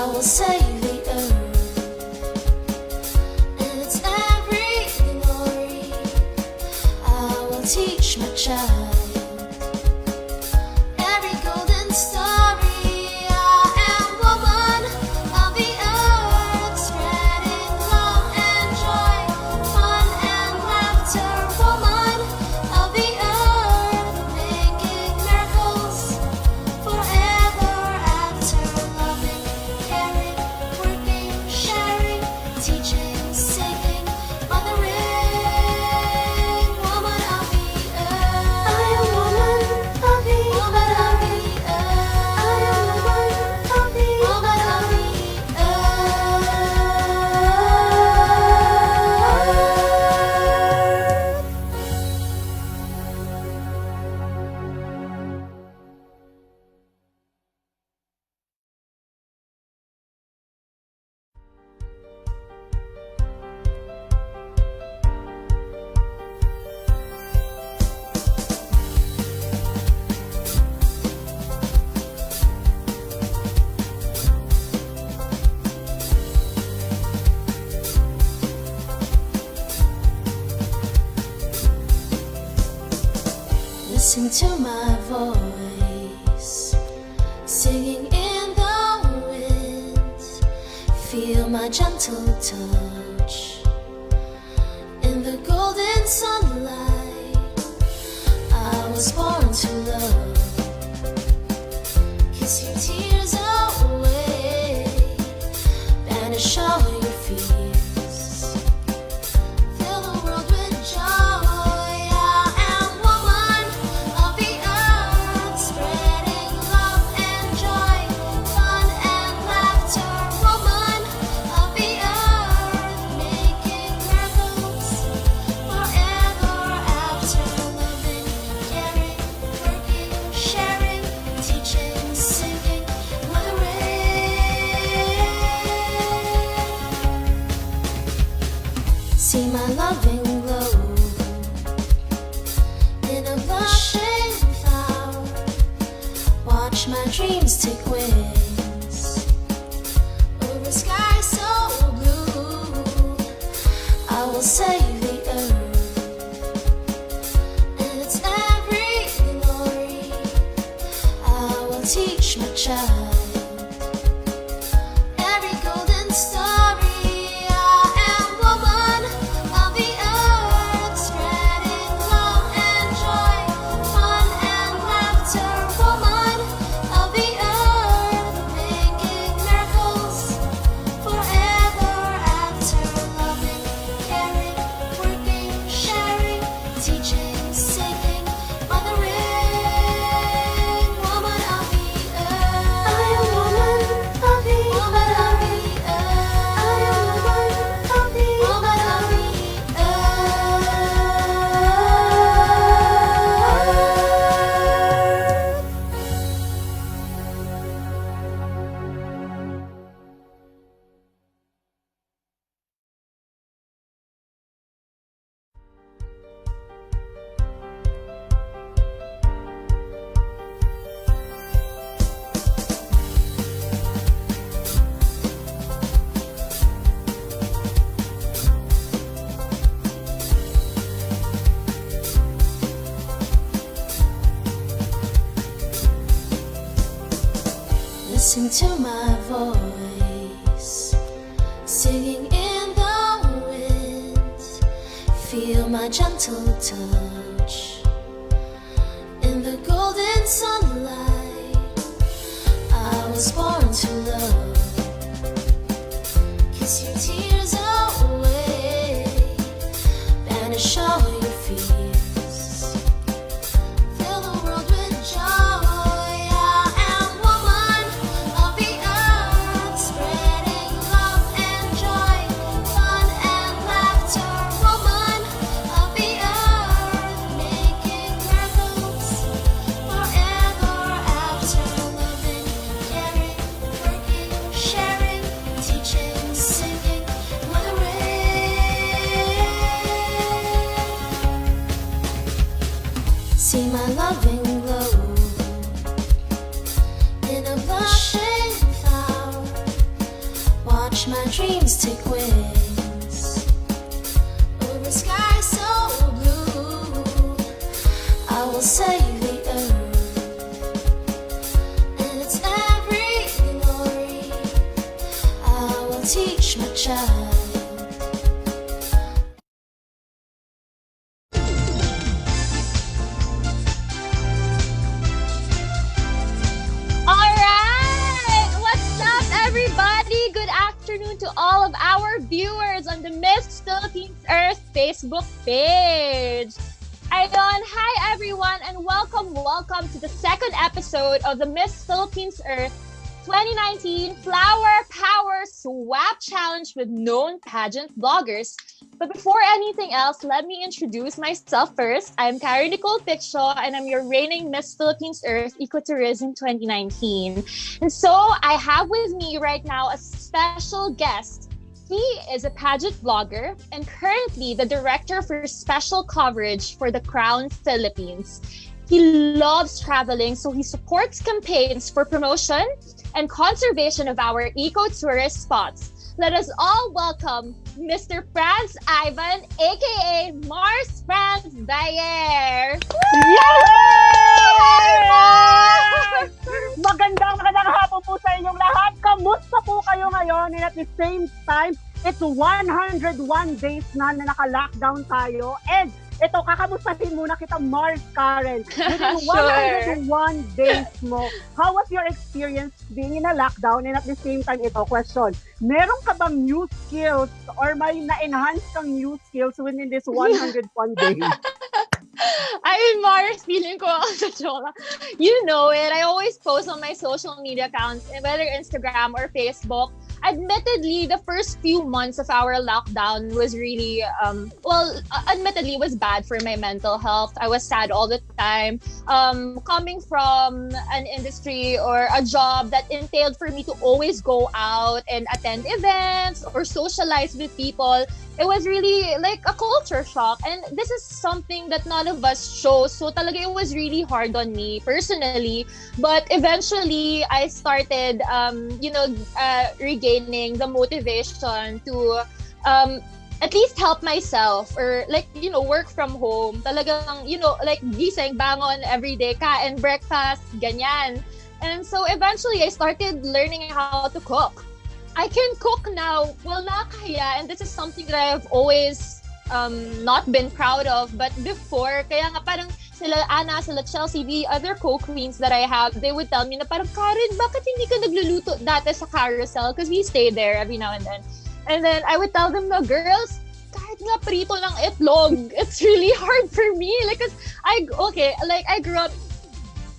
I will save the earth and its every glory. I will teach my child every golden story. I am woman of the earth, spreading love and joy, fun and laughter. Woman of the earth, making miracles forever after. Loving, caring, working, sharing, teaching, singing, mothering. Woman of the earth. I am woman of the woman of the earth. I am woman of the woman of the Listen to my voice, singing in the wind. Feel my gentle touch in the golden sunlight. I was born to love. Kiss your tears away, banish all your fears. Fill the world with joy. I am woman of the earth, spreading love and joy, fun and laughter. Woman of the earth, making miracles forever after. Loving, caring, working, sharing, teaching, singing, mothering. See my loving glow in a blushing flower. Watch my dreams take wings over sky so blue. I will save the earth and its every glory. I will teach my child every golden story. I am woman of the earth, spreading love and joy, fun and laughter. Woman of the earth, making miracles forever after. Loving, caring, working, sharing, teaching, singing, mothering. Woman of the earth. I am woman of the woman of the earth. I am woman of the woman of the Listen to my voice, singing in the wind. Feel my gentle touch in the golden sunlight. I was born to love. Kiss your tears away, banish all your fears. Fill the world with joy. I am woman of the earth, spreading love and joy, fun and laughter. Woman of the earth, making miracles forever after. Loving, caring, working, dreams take wings over sky so blue. I will save the earth and its every glory. I will teach my child. To all of our viewers on the Miss Philippines Earth Facebook page. Ayon, hi everyone and welcome to the second episode of the Miss Philippines Earth 2019 Flower Power Swap Challenge with known pageant bloggers. But before anything else, let me introduce myself first. I'm Karen Nicole Piccio and I'm your reigning Miss Philippines Earth Ecotourism 2019. And so I have with me right now a special guest. He is a pageant blogger and currently the director for special coverage for the Qrown Philippines. He loves traveling, so he supports campaigns for promotion and conservation of our eco-tourist spots. Let us all welcome Mr. Franz Ivan, aka Mars Franz Bayer. Yay! Magandang hapon po sa inyong lahat. Kamusta po kayo ngayon? And at the same time, it's 101 days na naka-lockdown tayo. And ito, kakamustahin muna kita, Mars Karen. Within 101 days mo, how was your experience being in a lockdown? And at the same time, ito, question, meron ka bang new skills or may na-enhance kang new skills within this 101 days? I mean, Mars, feeling ko sa joke. You know it. I always post on my social media accounts, whether Instagram or Facebook. Admittedly, the first few months of our lockdown was really, admittedly was bad for my mental health. I was sad all the time. Coming from an industry or a job that entailed for me to always go out and attend events or socialize with people, it was really like a culture shock. And this is something that none of us chose. So talaga it was really hard on me personally. But eventually, I started, regaining the motivation to at least help myself or work from home. Talagang, gising, bangon every day, kain, breakfast, ganyan. And so eventually, I started learning how to cook. I can cook now. Well, na kaya, and this is something that I've always not been proud of. But before, kaya nga parang sila Anna, sila Chelsea, the other co-queens that I have, they would tell me na parang, Karen, bakit hindi ka nagluluto dati sa carousel? Because we stay there every now and then. And then I would tell them, no, girls, kahit nga prito ng itlog, it's really hard for me. Because I grew up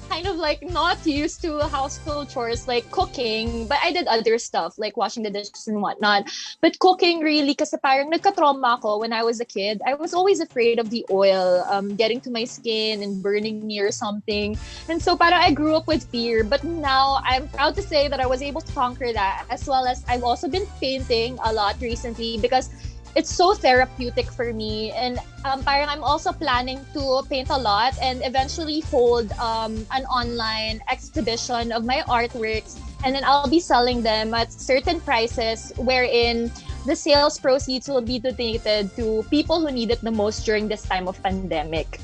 kind of not used to household chores like cooking, but I did other stuff like washing the dishes and whatnot. But cooking really, kasi parang nagka-trauma ako when I was a kid. I was always afraid of the oil getting to my skin and burning me or something. And so parang I grew up with fear. But now I'm proud to say that I was able to conquer that, as well as I've also been painting a lot recently because it's so therapeutic for me. And parang I'm also planning to paint a lot and eventually hold an online exhibition of my artworks. And then I'll be selling them at certain prices wherein the sales proceeds will be donated to people who need it the most during this time of pandemic.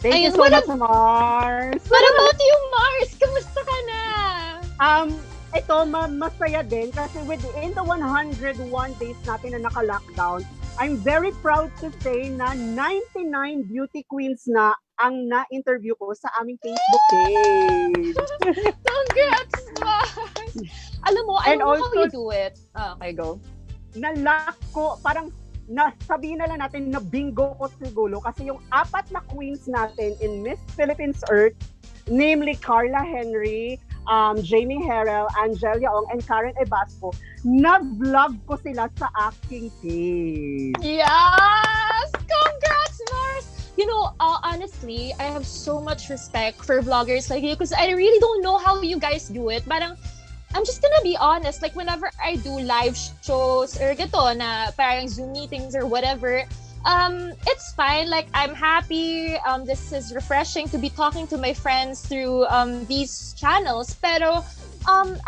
Thank you so much, Mars. What about you, Mars? Kamusta ka na? Ito, masaya din kasi within the 101 days natin na naka-lockdown, I'm very proud to say na 99 beauty queens na ang na-interview ko sa aming Facebook page. Congrats, Mars! Alam mo, I know how you do it. Okay, go. Na-lock ko, parang sabihin na lang natin na bingo ko siguro kasi yung 4 na queens natin in Miss Philippines Earth, namely Carla Henry, Jamie Harrell, Angelia Ong, and Karen Ebasco, nag-vlog ko sila sa aking page. Yes! Congrats, Mars! You know, honestly, I have so much respect for vloggers like you because I really don't know how you guys do it. Parang, I'm just gonna be honest, like whenever I do live shows or gato na parang Zoom meetings or whatever, it's fine. Like, I'm happy. This is refreshing to be talking to my friends through these channels. Pero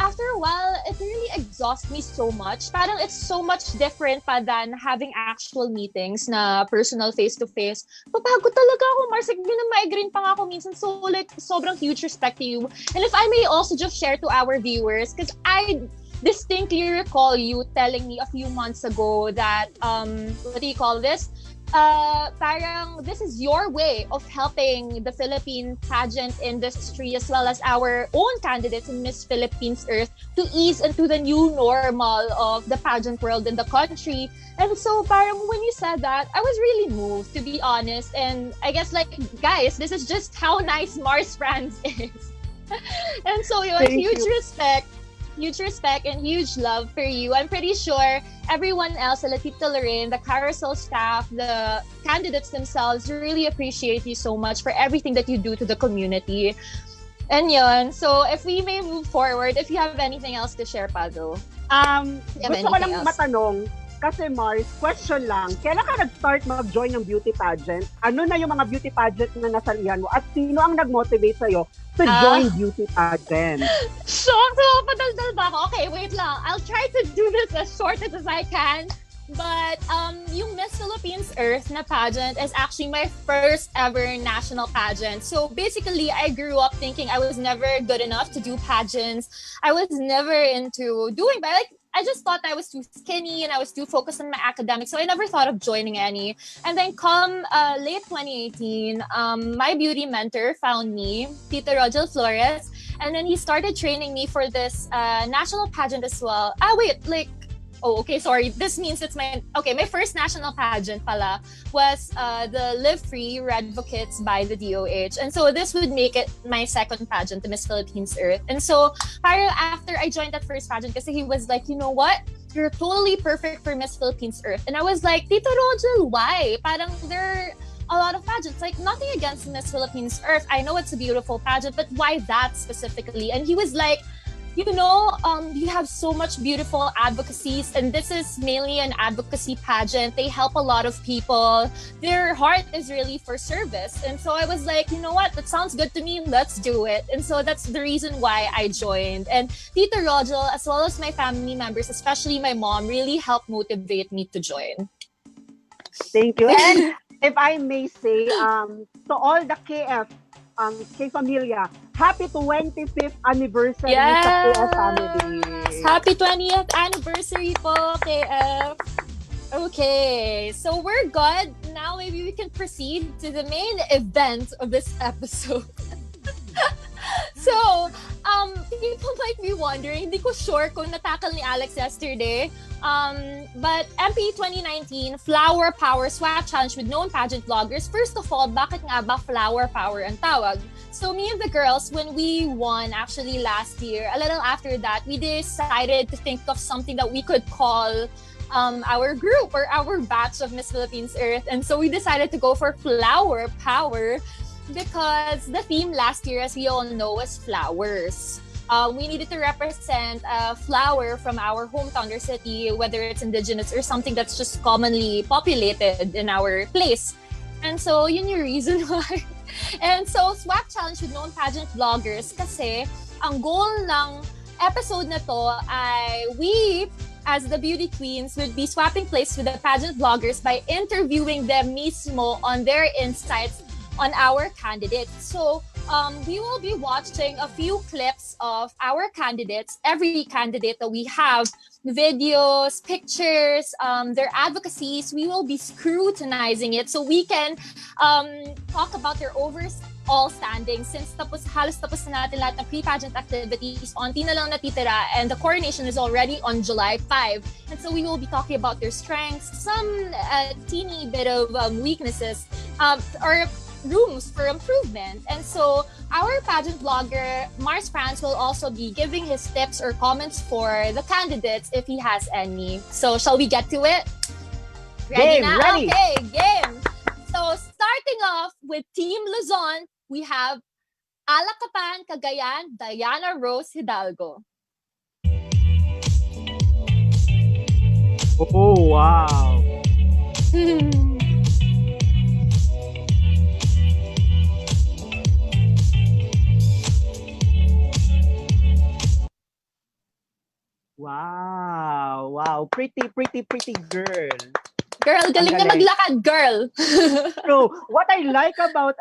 after a while, it really exhausts me so much. Parang it's so much different pa than having actual meetings na personal face-to-face. Papagod talaga ako, Mars. Like, migraine pa nga ako minsan. So, like, sobrang huge respect to you. And if I may also just share to our viewers, because I distinctly recall you telling me a few months ago that, what do you call this? Parang this is your way of helping the Philippine pageant industry as well as our own candidates in Miss Philippines Earth to ease into the new normal of the pageant world in the country. And so parang when you said that, I was really moved, to be honest. And I guess, like, guys, this is just how nice Mars Franz is. And so yun, huge respect and huge love for you. I'm pretty sure everyone else, the Tito Lorraine, the carousel staff, the candidates themselves really appreciate you so much for everything that you do to the community. And yun, so if we may move forward, if you have anything else to share, Pado. Gusto ko lang matanong, kasi Mars, question lang, kailan ka nag-start mag-join ng beauty pageant? Ano na yung mga beauty pageant na nasalihan mo? At sino ang nag-motivate sa'yo to join beauty pageant? So, padaldal ba ako? Okay, wait lang. I'll try to do this as short as I can. But yung Miss Philippines Earth na pageant is actually my first ever national pageant. So basically, I grew up thinking I was never good enough to do pageants. I was never into doing, but like, I just thought I was too skinny and I was too focused on my academics, so I never thought of joining any. And then come late 2018, my beauty mentor found me, Tito Rogel Flores, and then he started training me for this national pageant as well. This means it's my first national pageant pala was the Live Free Redvocates by the DOH. And so this would make it my second pageant, the Miss Philippines Earth. And so after I joined that first pageant, kasi he was like, you know what? You're totally perfect for Miss Philippines Earth. And I was like, Tito Rogel, why? Parang there are a lot of pageants. Like, nothing against Miss Philippines Earth. I know it's a beautiful pageant, but why that specifically? And he was like, you have so much beautiful advocacies, and this is mainly an advocacy pageant. They help a lot of people. Their heart is really for service. And so I was like, you know what? That sounds good to me. Let's do it. And so that's the reason why I joined. And Tito Rogel, as well as my family members, especially my mom, really helped motivate me to join. Thank you. And if I may say, to all the K Familia, happy 25th anniversary sa KF family. Happy 20th anniversary po, KF. Okay, so we're good. Now maybe we can proceed to the main event of this episode. So, people might be wondering, hindi ko sure kung natakal ni Alex yesterday, but MP 2019 Flower Power Swap Challenge with known pageant vloggers. First of all, bakit nga ba Flower Power ang tawag? So me and the girls, when we won actually last year, a little after that, we decided to think of something that we could call our group or our batch of Miss Philippines Earth. And so we decided to go for Flower Power, because the theme last year, as we all know, was flowers. We needed to represent a flower from our hometown or city, whether it's indigenous or something that's just commonly populated in our place. And so, yun yung reason why. And so, swap challenge with known pageant vloggers kasi ang goal ng episode na to ay we, as the beauty queens, would be swapping place with the pageant vloggers by interviewing them mismo on their insights on our candidates. So, we will be watching a few clips of our candidates, every candidate that we have, videos, pictures, their advocacies. We will be scrutinizing it so we can talk about their overall standing, since halos tapos na natin lahat ng pre-pageant activities. Onti na lang natitira, and the coronation is already on July 5. And so we will be talking about their strengths, some teeny bit of weaknesses, or rooms for improvement. And so our pageant vlogger Mars Franz will also be giving his tips or comments for the candidates if he has any. So shall we get to it? Ready now? Ready. Okay, game. So starting off with Team Luzon, we have Alakapan, Cagayan, Diana Rose Hidalgo. Oh, wow. Wow. Pretty girl. Girl, galing na galing. maglakad, girl. So, what I like about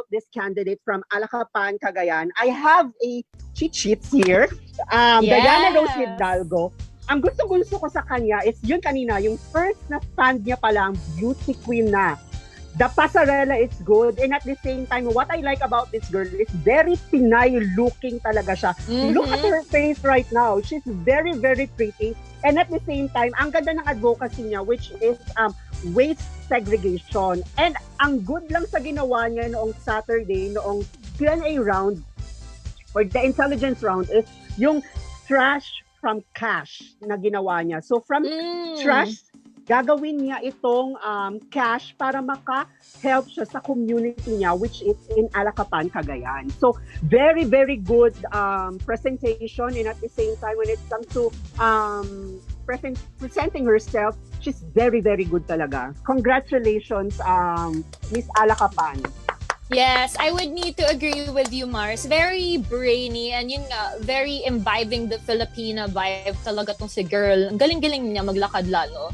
this candidate from Alacapan, Cagayan, I have a cheat sheets here. Diana Rose Yes. Hidalgo. Ang gusto ko sa kanya is yun kanina, yung first na stand niya palang, beauty queen na. The pasarela is good, and at the same time, what I like about this girl is very Pinay looking talaga siya. Look at her face right now. She's very pretty. And at the same time, ang ganda ng advocacy niya, which is waste segregation. And ang good lang sa ginawa niya noong Saturday, noong Q&A round, or the intelligence round, is yung trash from cash na ginawa niya. So from trash, gagawin niya itong cash para maka-help siya sa community niya, which is in Alacapan, Cagayan. So, very good presentation, and at the same time, when it comes to presenting herself, she's very good talaga. Congratulations, Miss Alacapan. Yes, I would need to agree with you, Mars. Very brainy and yun nga, very imbibing the Filipina vibe talaga tong si girl. Ang galing-galing niya maglakad lalo.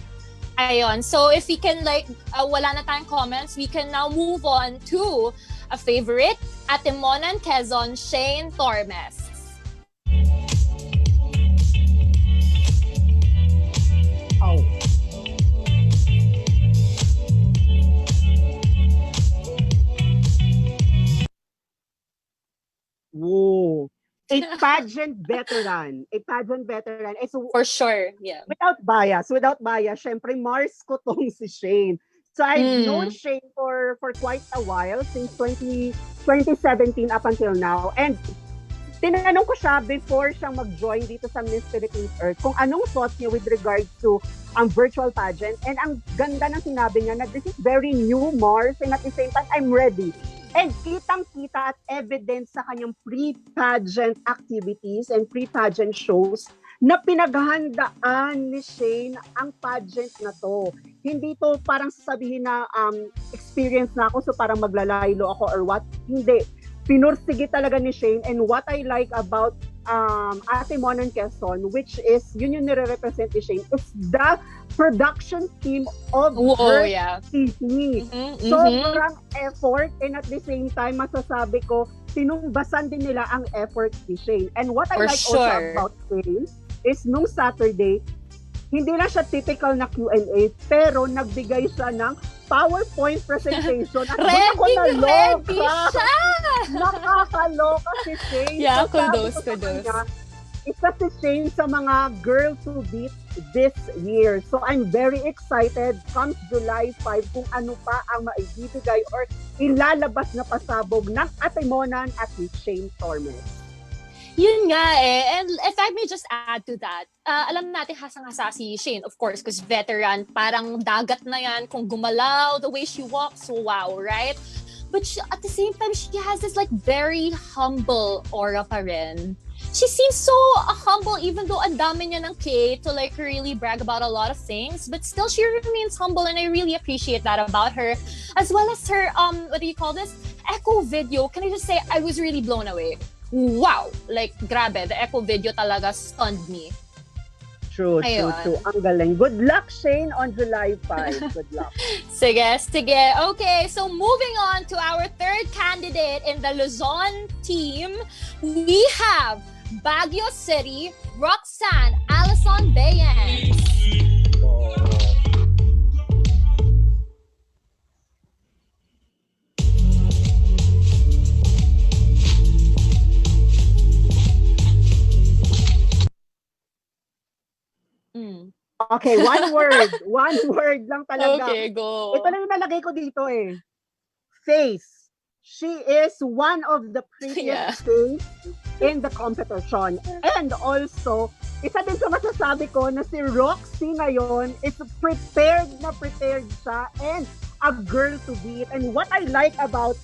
Ayun. So if we can wala na tayong comments, we can now move on to a favorite, Atimonan Quezon, Shane Tormes. Oh. Whoa. A pageant veteran. It's For sure, yeah. without bias, syempre Mars ko tong si Shane. So I've known Shane for quite a while, since 2017 up until now. And tinanong ko siya before siyang mag-join dito sa Miss Philippines Earth kung anong thoughts niya with regards to ang virtual pageant. And ang ganda ng sinabi niya na this is very new, Mars, and at the same time, I'm ready. And kitang-kita at evidence sa kanyang pre-pageant activities and pre-pageant shows na pinaghahandaan ni Shane ang pageant na to. Hindi to parang sasabihin na experience na ako, so parang maglalaylo ako or what. Hindi. Pinursige talaga ni Shane, and what I like about Atimonan Quezon, which is, yun yung nire-represent ni Shane, is the production team of her TV. Sobrang effort, and at the same time, masasabi ko, tinumbasan din nila ang effort ni Shane. And what I like also about Shane is nung Saturday, hindi na siya typical na Q&A, pero nagbigay siya ng PowerPoint presentation. At ready siya! Nakakaloka si Shane. Yeah, So, kudos. Isa si Shane sa mga girl to beat this year. So I'm very excited comes July 5 kung ano pa ang maibibigay or ilalabas na pasabog ng Atimonan at ni Shane Tormes. Yun nga eh. And if I may just add to that, alam natin hasang-hasa si Shane, of course, because veteran, parang dagat na yan kung gumalaw, the way she walks, wow, right? But at the same time, she has this very humble aura pa rin. She seems so humble, even though ang dami niya ng K to really brag about a lot of things, but still she remains humble, and I really appreciate that about her. As well as her, what do you call this? Echo video. Can I just say, I was really blown away. Wow! Grabe, the echo video talaga stunned me. True. Ang galing. Good luck, Shane, on July 5. Good luck. Sige. Okay, so moving on to our third candidate in the Luzon team, we have Baguio City, Roxanne Alison Bayens. Okay, one word lang talaga. Okay, go. Ito lang yung nalagay ko dito eh. Face. She is one of the prettiest face in the competition. And also, isa din sa masasabi ko na si Roxy ngayon is prepared siya and a girl to beat. And what I like about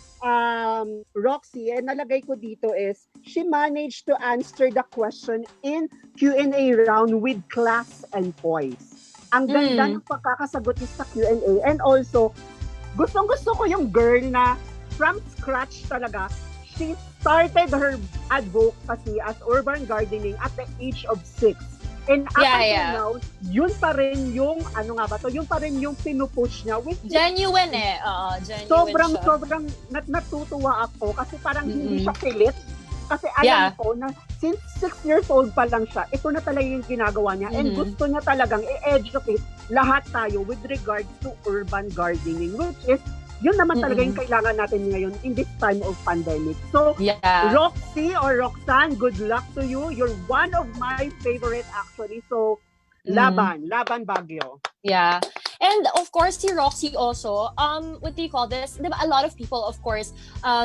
Roxy, and nalagay ko dito is, she managed to answer the question in Q&A round with class and poise. Ang ganda ng pagkakasagot niya sa Q&A. And also, gustong-gusto ko yung girl na from scratch talaga, she started her advocacy as urban gardening at the age of 6. And up until now, yun pa rin yung, ano nga ba to, yun pa rin yung pinupush niya. Which genuine eh. Genuine sobrang natutuwa ako kasi parang hindi siya pilit. Kasi alam ko na since 6 years old pa lang siya, ito na talaga yung ginagawa niya. And gusto niya talagang i-educate lahat tayo with regards to urban gardening, which is yun naman talaga yung kailangan natin ngayon in this time of pandemic. So, Roxy or Roxanne, good luck to you. You're one of my favorite actually. So, laban Baguio. Yeah. And of course, si Roxy also, what do you call this? Diba, a lot of people, of course,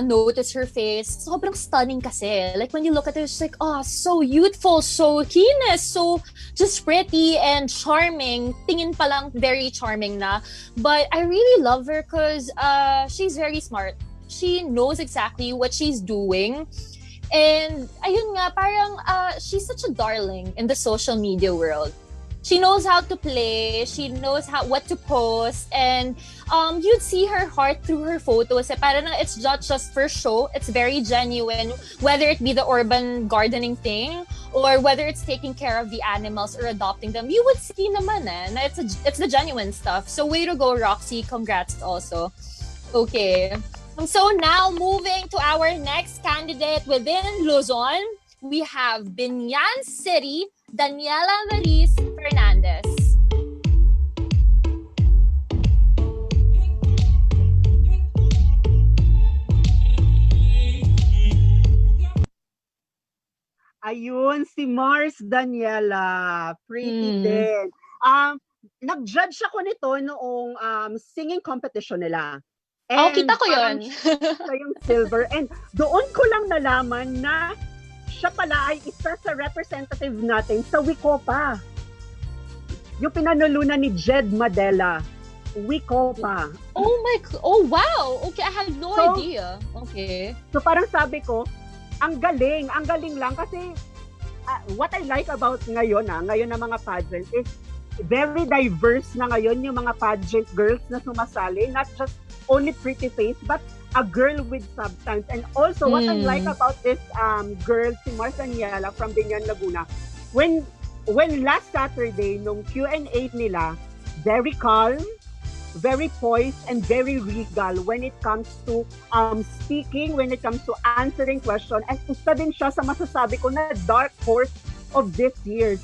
notice her face. Sobrang stunning kasi. Like, when you look at her, it's like, oh, so youthful, so heinous, so just pretty and charming. Tingin pa lang, very charming na. But I really love her because she's very smart. She knows exactly what she's doing. And, ayun nga, parang she's such a darling in the social media world. She knows how to play, she knows what to post, and you'd see her heart through her photos. Parang it's not just for show, it's very genuine, whether it be the urban gardening thing or whether it's taking care of the animals or adopting them. You would see naman na it's the genuine stuff. So way to go, Roxy. Congrats also. Okay. So now moving to our next candidate within Luzon, we have Binyan City, Daniela Maris Fernandez. Ayun, si Mars Daniela. Pretty din. Nag-judge ako nito noong singing competition nila. And kita ko yun. Siya yung silver. And doon ko lang nalaman na siya pala ay isa sa representative natin sa Wicopa. Yung pinanulunan ni Jed Madela. Wicopa. Oh wow! Okay, I had no idea. Okay. So parang sabi ko, ang galing lang kasi what I like about ngayon na mga pageant is very diverse na ngayon yung mga pageant girls na sumasali, not just only pretty face but a girl with substance. And also what I like about this girl, si Mars Daniela from Binyan, Laguna, when last Saturday nung Q&A nila, very calm, very poised, and very regal when it comes to speaking, when it comes to answering questions. And isa din siya sa masasabi ko na dark horse of this year.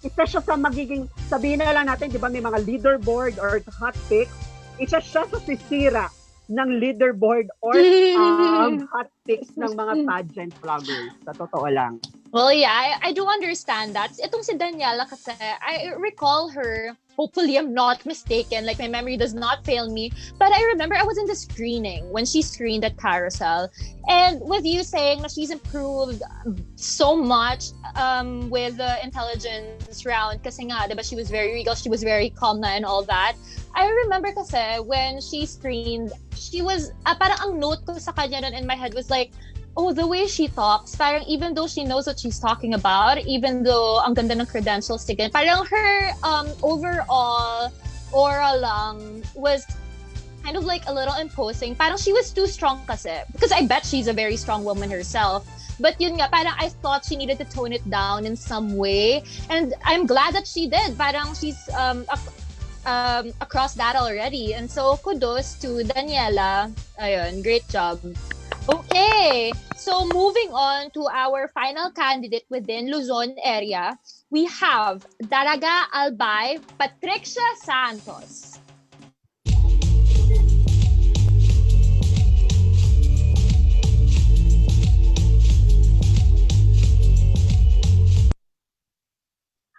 Isa siya sa magiging, sabihin na lang natin, di ba may mga leaderboard or hot picks, isa siya sa sisira ng leaderboard or hot picks ng mga pageant vloggers. Sa totoo lang. Well, yeah, I do understand that. Itong si Daniela kasi, I recall her, hopefully I'm not mistaken, like my memory does not fail me, but I remember I was in the screening when she screened at Carousel. And with you saying that she's improved so much with the intelligence round, kasi nga, diba, she was very regal, she was very calm na and all that. I remember kasi when she screened, she was, parang ang note ko sa kanya nun in my head was like, oh, the way she talks, parang even though she knows what she's talking about, even though ang ganda ng credentials again, parang her overall aura lang was kind of like a little imposing. Parang she was too strong kasi. Because I bet she's a very strong woman herself. But yun nga, parang I thought she needed to tone it down in some way. And I'm glad that she did. Parang she's across that already. And so kudos to Daniela. Ayun, great job. Okay, so moving on to our final candidate within Luzon area, we have Daraga Albay Patricia Santos.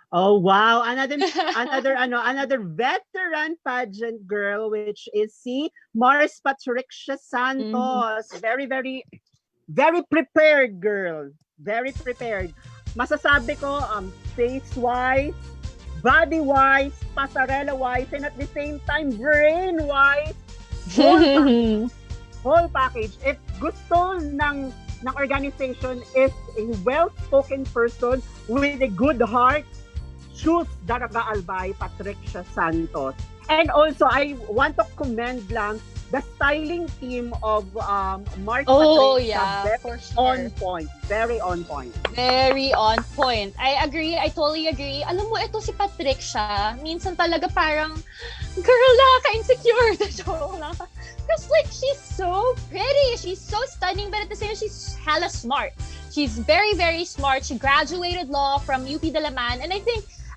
Oh wow, another veteran pageant girl, which is si Mars Patricia Santos. Very prepared girl. Very prepared. Masasabi ko face-wise, body-wise, pasarela-wise, and at the same time brain-wise, whole package. If gusto ng organization is a well-spoken person with a good heart, choose Daraga Albay Patricia Santos. And also, I want to commend lang the styling team of Mark Oh, Patricia, yeah, very for on sure. point. Very on point. Very on point. I agree. I totally agree. Alam mo, ito si Patricia, minsan talaga parang, girl, nakaka-insecure. Joke lang. Because like, she's so pretty. She's so stunning, but at the same time, she's hella smart. She's very, very smart. She graduated law from UP Dalaman. And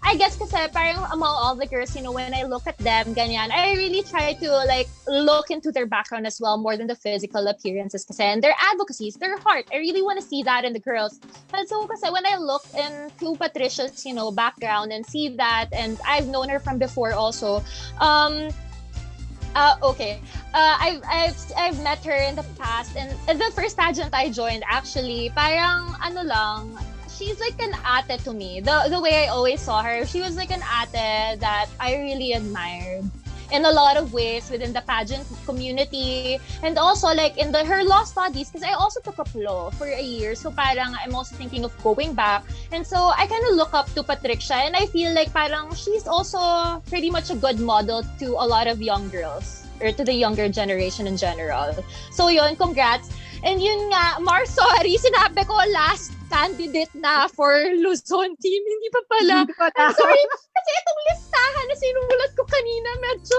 I guess kasi parang among all the girls, when I look at them, ganyan, I really try to like look into their background as well more than the physical appearances kasi and their advocacies, their heart. I really want to see that in the girls. And so kasi when I look into Patricia's, background and see that, and I've known her from before also, okay. I've met her in the past, and the first pageant I joined, actually, parang ano lang, she's like an ate to me. The way I always saw her, she was like an ate that I really admired in a lot of ways within the pageant community, and also like in her law studies, because I also took up law for a year, so parang I'm also thinking of going back, and so I kind of look up to Patricia, and I feel like parang she's also pretty much a good model to a lot of young girls, or to the younger generation in general. So yun, congrats. And yun nga, Mar, sorry, sinabi ko last candidate na for Luzon team. Hindi pa pala. Hindi pa I'm sorry. Kasi itong listahan na sinulat ko kanina, medyo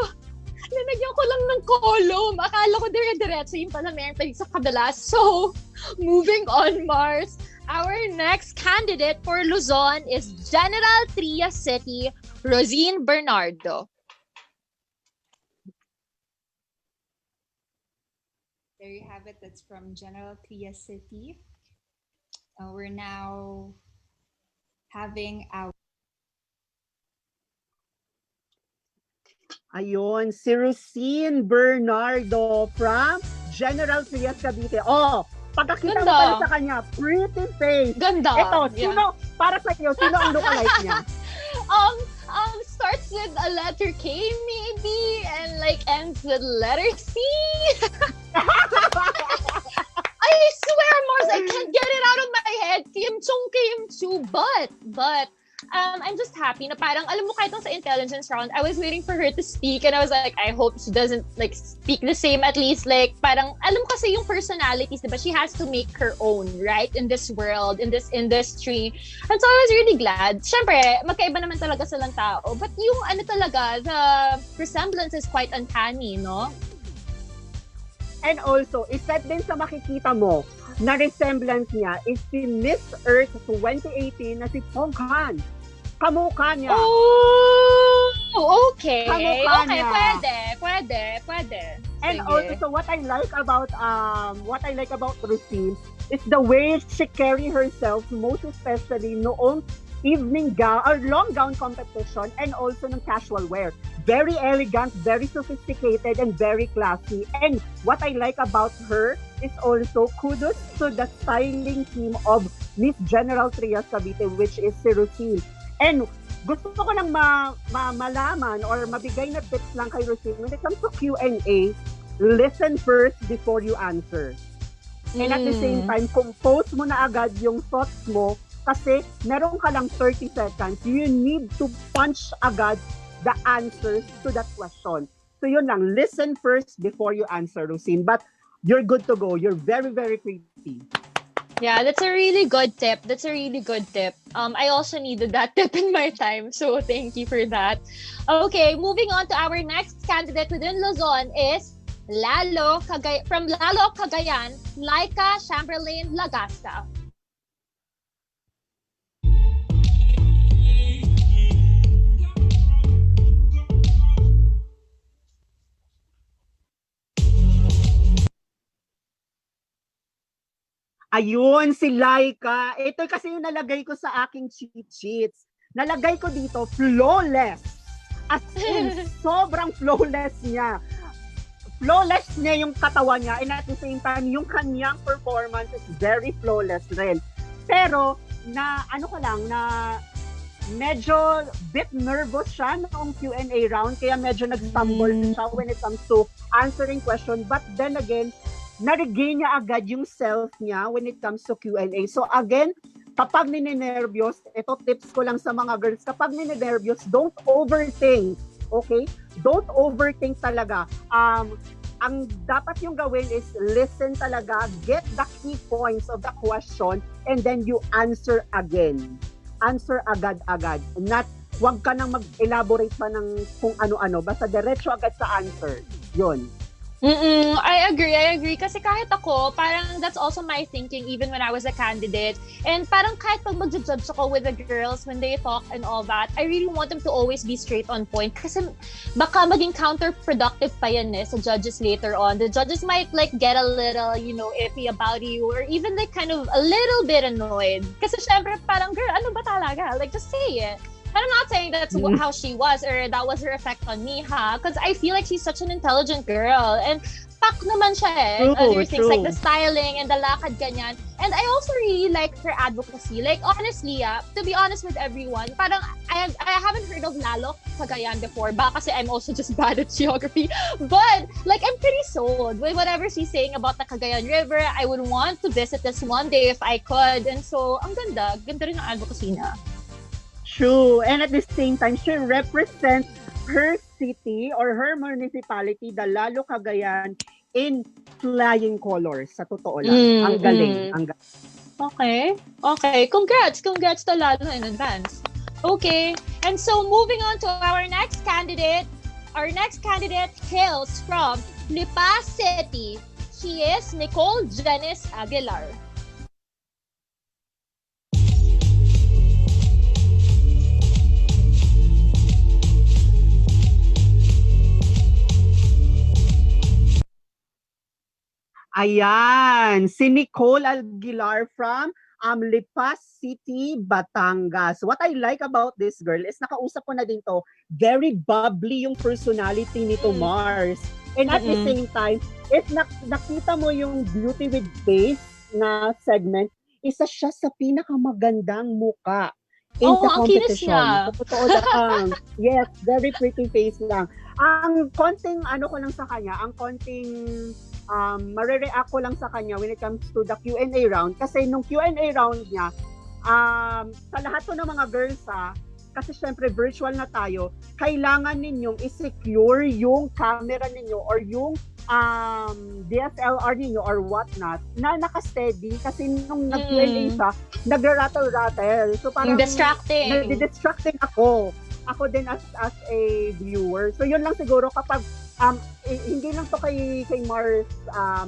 linagyan ko lang ng column. Akala ko dire-diretso yung pala meron tayo sa kadalas. So, moving on, Mars. Our next candidate for Luzon is General Trias City, Rosine Bernardo. There you have it. That's from General Trias City. We're now having our... Ayun, si Rosine Bernardo from General Trias Cavite. Oh, pagkakita mo Ganda. pala sa kanya, pretty face. Ganda. Ito, Yeah. sino, para sa iyo, sino ang lookalike niya? Starts with a letter K maybe, and like ends with letter C. I swear, Mars, I can't get it out of my head. Kim Chu. But I'm just happy na parang, alam mo, kahit sa intelligence round, I was waiting for her to speak, and I was like, I hope she doesn't like speak the same, at least like parang, alam kasi yung personalities, diba? She has to make her own, right? In this world, in this industry. And so I was really glad. Syempre, magkaiba naman talaga silang tao. But yung ano talaga, the resemblance is quite uncanny, no? And also, isa din sa makikita mo na resemblance niya is si Miss Earth 2018 na si Pong Han. Kamukha niya. Oh, okay. Kamukha Okay, niya. pwede. And Sige. also, what I like about Rosine is the way she carry herself, most especially noong evening gown or long gown competition, and also ng casual wear. Very elegant, very sophisticated, and very classy. And what I like about her is also kudos to the styling team of Miss General Trias Cavite, which is si Rosine. And gusto ko lang malaman or mabigay na tips lang kay Rosine when it comes to Q&A, listen first before you answer. And at the same time, compose mo na agad yung thoughts mo kasi meron ka lang 30 seconds. You need to punch agad the answers to that question. So yun lang, listen first before you answer, Rosine. But you're good to go. You're very, very pretty. Yeah, that's a really good tip. I also needed that tip in my time, so thank you for that. Okay, moving on to our next candidate within Luzon is from Lalo, Cagayan, Laika Chamberlain Lagasta. Ayun, si Laika. Ito kasi yung nalagay ko sa aking cheat sheets. Nalagay ko dito, flawless. As in, sobrang flawless niya. Flawless niya yung katawan niya, and at the same time, yung kanyang performance is very flawless rin. Pero, medyo bit nervous siya noong Q&A round, kaya medyo nag-stumble siya when it comes to answering question. But then again, na-regain niya agad yung self niya when it comes to Q&A. So again, kapag ninenervyos, ito tips ko lang sa mga girls, kapag ninenervyos, don't overthink. Okay? Don't overthink talaga. ang dapat yung gawin is listen talaga, get the key points of the question, and then you answer again. Answer agad-agad. Huwag ka nang mag-elaborate pa ng kung ano-ano. Basta diretso agad sa answer. Yun. I agree. Kasi kahit ako, parang that's also my thinking even when I was a candidate. And parang kahit pag mag-judge ako with the girls when they talk and all that, I really want them to always be straight on point. Kasi baka maging counterproductive pa yan sa judges later on. The judges might like get a little, iffy about you or even like kind of a little bit annoyed. Kasi syempre parang, girl, ano ba talaga? Like, just say it. But I'm not saying that's how she was or that was her effect on me, Because I feel like she's such an intelligent girl. And pak naman siya other things like the styling and the lakad ganyan. And I also really like her advocacy. Like, honestly, to be honest with everyone, parang I haven't heard of Lalo Cagayan before. Baka kasi I'm also just bad at geography. But, like, I'm pretty sold with whatever she's saying about the Cagayan River. I would want to visit this one day if I could. And so, ang ganda. Ganda rin ang advocacy niya. True. And at the same time, she represents her city or her municipality, the Lalo Cagayan, in flying colors. Sa totoo lang. Ang galing. Ang galing. Okay. Congrats to Lalo in advance. Okay. And so moving on to our next candidate. Our next candidate hails from Lipa City. She is Nicole Janice Aguilar. Ayan, si Nicole Aguilar from Lipa City, Batangas. What I like about this girl is nakausap ko na din to, very bubbly yung personality nito, Mars. And at the same time, if nakita mo yung Beauty with Face na segment, isa siya sa pinakamagandang muka in the competition. Ang kinis niya. Totoo lang. Yes, very pretty face lang. Ang konting ko lang sa kanya, ang konting marireact ko lang sa kanya when it comes to the Q&A round. Kasi nung Q&A round niya, sa lahat to ng mga girls kasi syempre virtual na tayo, kailangan ninyong i-secure yung camera ninyo or yung DSLR ninyo or whatnot na naka-steady kasi nung nag-Q&A siya, nag-rattle-rattle. So parang distracting ako. Ako din as a viewer. So yun lang siguro kapag hindi lang to kay Mars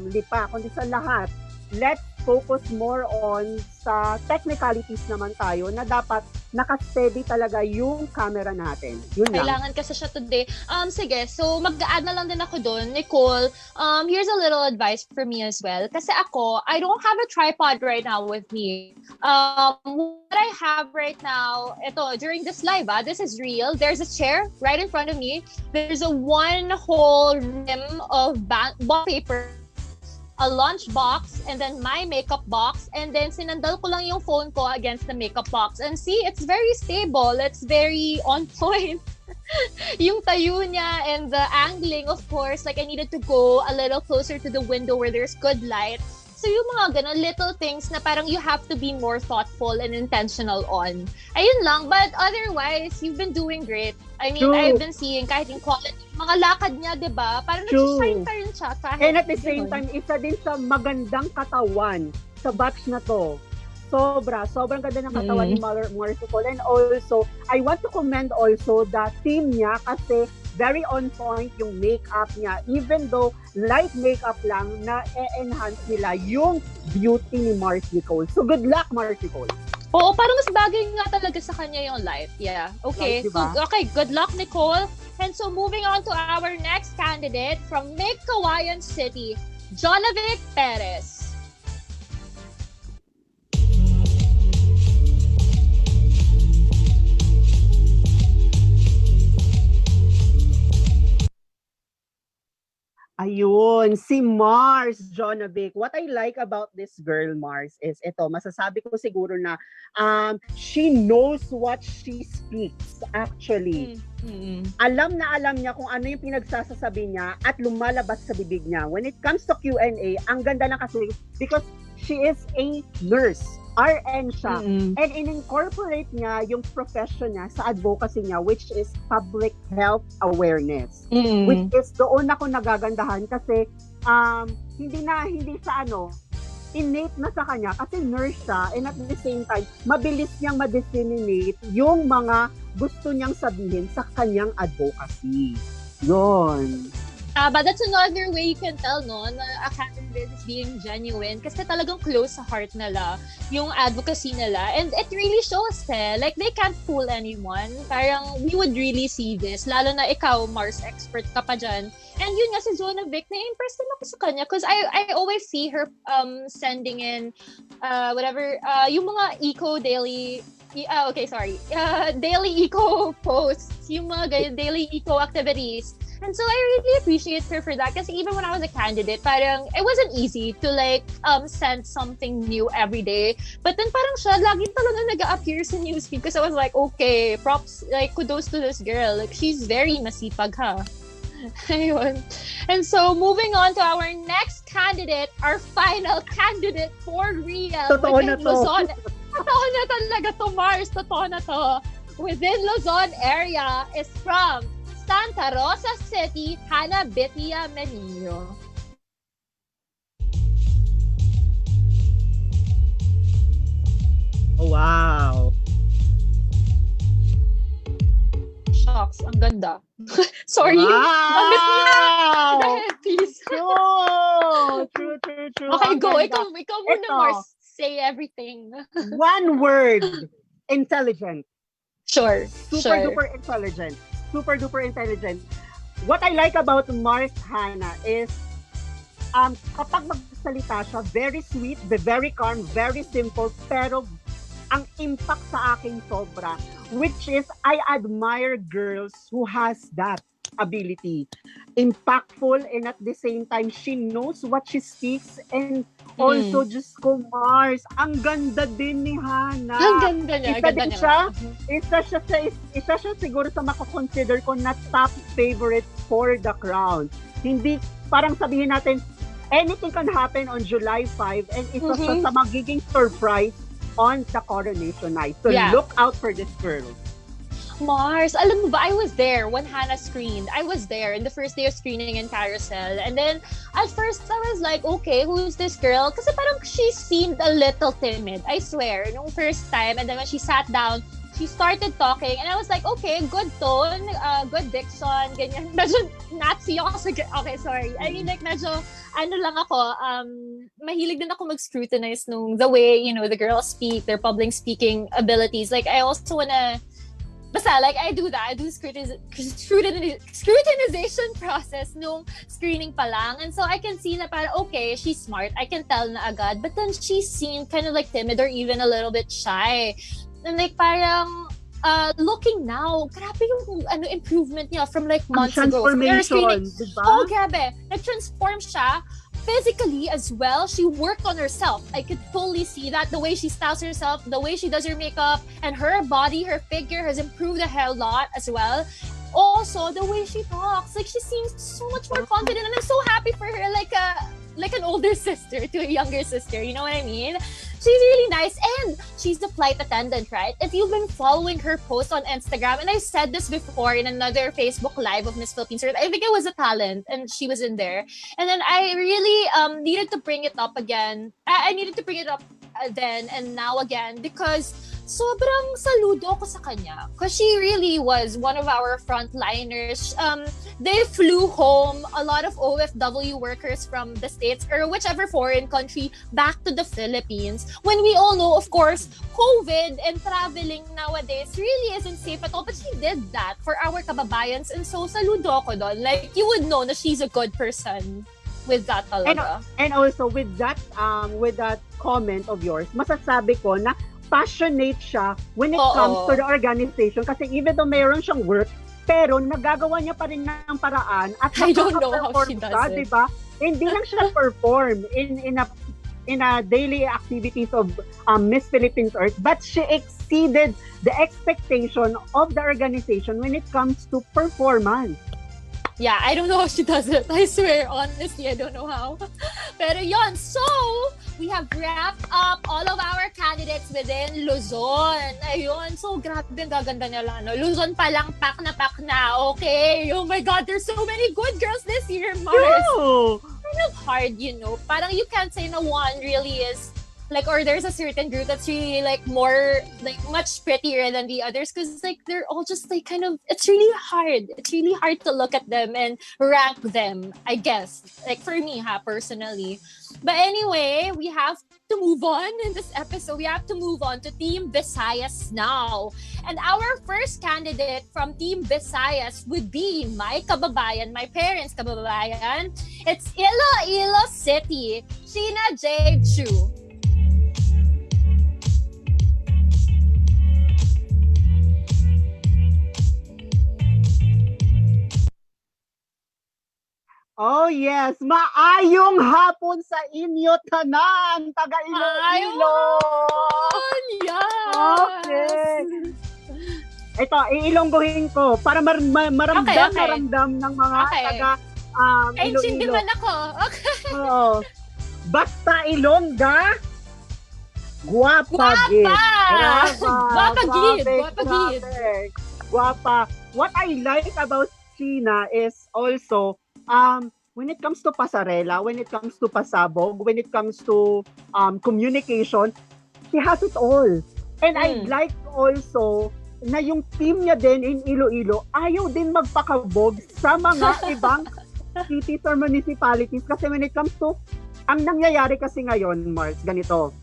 Lipa, kundi sa lahat, let's focus more on sa technicalities naman tayo na dapat naka-steady talaga yung camera natin. Yun lang. Kailangan kasi siya today. Sige, so mag-add na lang din ako doon. Nicole, here's a little advice for me as well. Kasi ako, I don't have a tripod right now with me. What I have right now, during this live, this is real. There's a chair right in front of me. There's a one whole rim of bond paper, a lunch box, and then my makeup box, and then sinandal ko lang yung phone ko against the makeup box. And see, it's very stable. It's very on point. Yung tayo niya and the angling, of course, like I needed to go a little closer to the window where there's good light. So yung mga ganun, little things na parang you have to be more thoughtful and intentional on. Ayun lang, but otherwise, you've been doing great. I mean, I've been seeing kahit yung quality, mga lakad niya, di ba? Parang nag-shine pa rin siya. And at the same time, isa din sa magandang katawan sa batch na to. Sobrang ganda ng katawan ni Marcicol. And also, I want to commend also the team niya kasi very on point yung makeup niya. Even though light makeup lang, na-enhance nila yung beauty ni Marcicol. So good luck, Marcicol. Oo, parang mas bagay nga talaga sa kanya yung light. Yeah. Okay. Right, diba? So, okay, good luck, Nicole. And so moving on to our next candidate from Migcawayan City, Jonavic Perez. Ayun, si Mars Jonavic. What I like about this girl, Mars, is masasabi ko siguro na she knows what she speaks, actually. Alam niya kung ano yung pinagsasasabi niya at lumalabas sa bibig niya. When it comes to Q&A, ang ganda na kasi because she is a nurse. RN siya. Mm-mm. And in-incorporate niya yung profession niya sa advocacy niya, which is public health awareness. Mm-mm. Which is doon ako nagagandahan kasi hindi sa innate na sa kanya kasi nurse siya, and at the same time, mabilis niyang ma-disseminate yung mga gusto niyang sabihin sa kanyang advocacy. Yun. But that's another way you can tell, no, na a candidate is being genuine kasi talagang close sa heart nila yung advocacy nila. And it really shows, like, they can't fool anyone. Parang, we would really see this. Lalo na ikaw, Mars, expert ka pa dyan. And yun nga, si Jonah Vic, na-impress din ako sa kanya because I always see her sending in, yung mga daily eco posts, yung mga ganyan, daily eco activities. And so I really appreciate her for that kasi even when I was a candidate, parang it wasn't easy to like send something new every day. But then parang siya lagi talaga nag-appear sa newsfeed because I was like, okay, props, like kudos to this girl. Like she's very masipag, ha? Ayun. And so moving on to our next candidate, our final candidate for real. Totoo na to. Luzon. Totoo na talaga to, Mars. Totoo na to. Within Luzon area is from Santa Rosa City, Hannah Betia Menino. Oh, wow. Shocks, ang ganda. Sorry. Wow! Go ahead, please. True. Okay, Ang go. ganda. Ikaw muna, Ito. Mars. Say everything. One word. Intelligent. Sure. Super duper intelligent. What I like about Mars Hannah is kapag magsalita siya, very sweet, very calm, very simple, pero ang impact sa akin sobra, which is I admire girls who has that ability. Impactful, and at the same time, she knows what she speaks, and also, Diyos ko, Mars, ang ganda din ni Hannah. Ang ganda niya. Isa siya siguro sa makakonsider ko na top favorite for the Qrown. Hindi, parang sabihin natin, anything can happen on July 5 and isa siya sa magiging surprise on the coronation night. So look out for this girl. Mars, alam mo ba, I was there when Hannah screened. I was there in the first day of screening in Carousel. And then, at first, I was like, okay, who's this girl? Kasi parang she seemed a little timid. I swear, nung first time. And then when she sat down, she started talking. And I was like, okay, good tone, good diction, ganyan. Medyo Nazi ako. Okay, sorry. I mean, like, medyo, lang ako, mahilig din ako mag-scrutinize nung the way, the girls speak, their public speaking abilities. Like, I also wanna, basta, like, I do that. I do scrutinization process nung screening pa lang. And so, I can see na parang, okay, she's smart. I can tell na agad. But then, she seemed kind of like timid or even a little bit shy. And like, parang, looking now, grabe yung improvement niya from like months ago. Transformation, diba? Oh, grabe. Nag-transform siya. Physically as well, she worked on herself. I could fully see that. The way she styles herself, the way she does her makeup, and her body, her figure has improved a hell lot as well. Also, the way she talks, like she seems so much more confident, and I'm so happy for her, like an older sister to a younger sister. You know what I mean? She's really nice, and she's the flight attendant, right? If you've been following her posts on Instagram, and I said this before in another Facebook Live of Miss Philippines, I think it was a talent, and she was in there. And then I really needed to bring it up again. I needed to bring it up then and now again because sobrang saludo ko sa kanya. Because she really was one of our frontliners. They flew home a lot of OFW workers from the States or whichever foreign country back to the Philippines. When we all know, of course, COVID and traveling nowadays really isn't safe at all. But she did that for our kababayans. And so, saludo ko doon. Like, you would know na she's a good person with that talaga. And also, with that comment of yours, masasabi ko na passionate siya when it comes to the organization kasi even though mayroon siyang work, pero nagagawa niya pa rin ng paraan at I don't know how she does it. Diba? Hindi lang siya perform in a daily activities of Miss Philippines Earth, but she exceeded the expectation of the organization when it comes to performance. Yeah, I don't know how she does it. I swear, honestly, I don't know how. Pero yon, so we have wrapped up all of our candidates within Luzon. Ayun, so grabe ang gaganda nila. No? Luzon pa lang, pak na. Okay, oh my God, there's so many good girls this year, Mars. True. Kind of hard, Parang you can't say no one really is like, or there's a certain group that's really like more like much prettier than the others, because like they're all just like kind of, it's really hard to look at them and rank them, I guess, like for me personally. But anyway, we have to move on in this episode. We have to move on to Team Visayas now, and our first candidate from Team Visayas would be my kababayan, my parents' kababayan. It's Iloilo City, Sheena J. Chu. Oh yes, maayong hapon sa inyo tanan, taga Iloilo. Yes! Okay. Ito, iilonggohin ko para maramdam ng mga taga Kaintindi Iloilo. man ako. Okay. Oo. Basta Ilongga, guwapa gid. Guwapa. What I like about Sheena is also when it comes to pasarela, when it comes to pasabog, when it comes to communication, she has it all. And I like also na yung team niya din in Iloilo, ayaw din magpakabog sa mga ibang cities or municipalities. Kasi when it comes to, ang nangyayari kasi ngayon, Mars, ganito.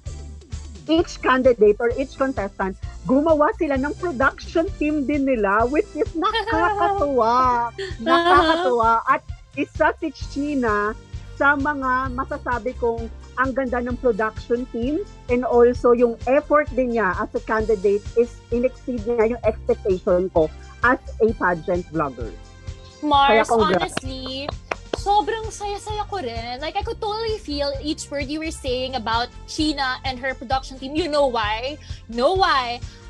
Each candidate or each contestant, gumawa sila ng production team din nila, which is nakakatuwa. At isa si Sheena sa mga masasabi kong ang ganda ng production team, and also yung effort din niya as a candidate is in-exceed niya yung expectation ko as a pageant vlogger. Mars, honestly, sobrang saya-saya ko rin. Like, I could totally feel each word you were saying about Sheena and her production team. You know why?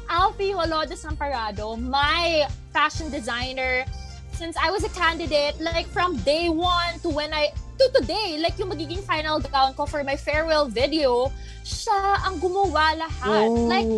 Alfie Holodes Amparado, my fashion designer, since I was a candidate, like from day one to today, like yung magiging final gown ko for my farewell video, siya ang gumawa lahat. Oh. Like,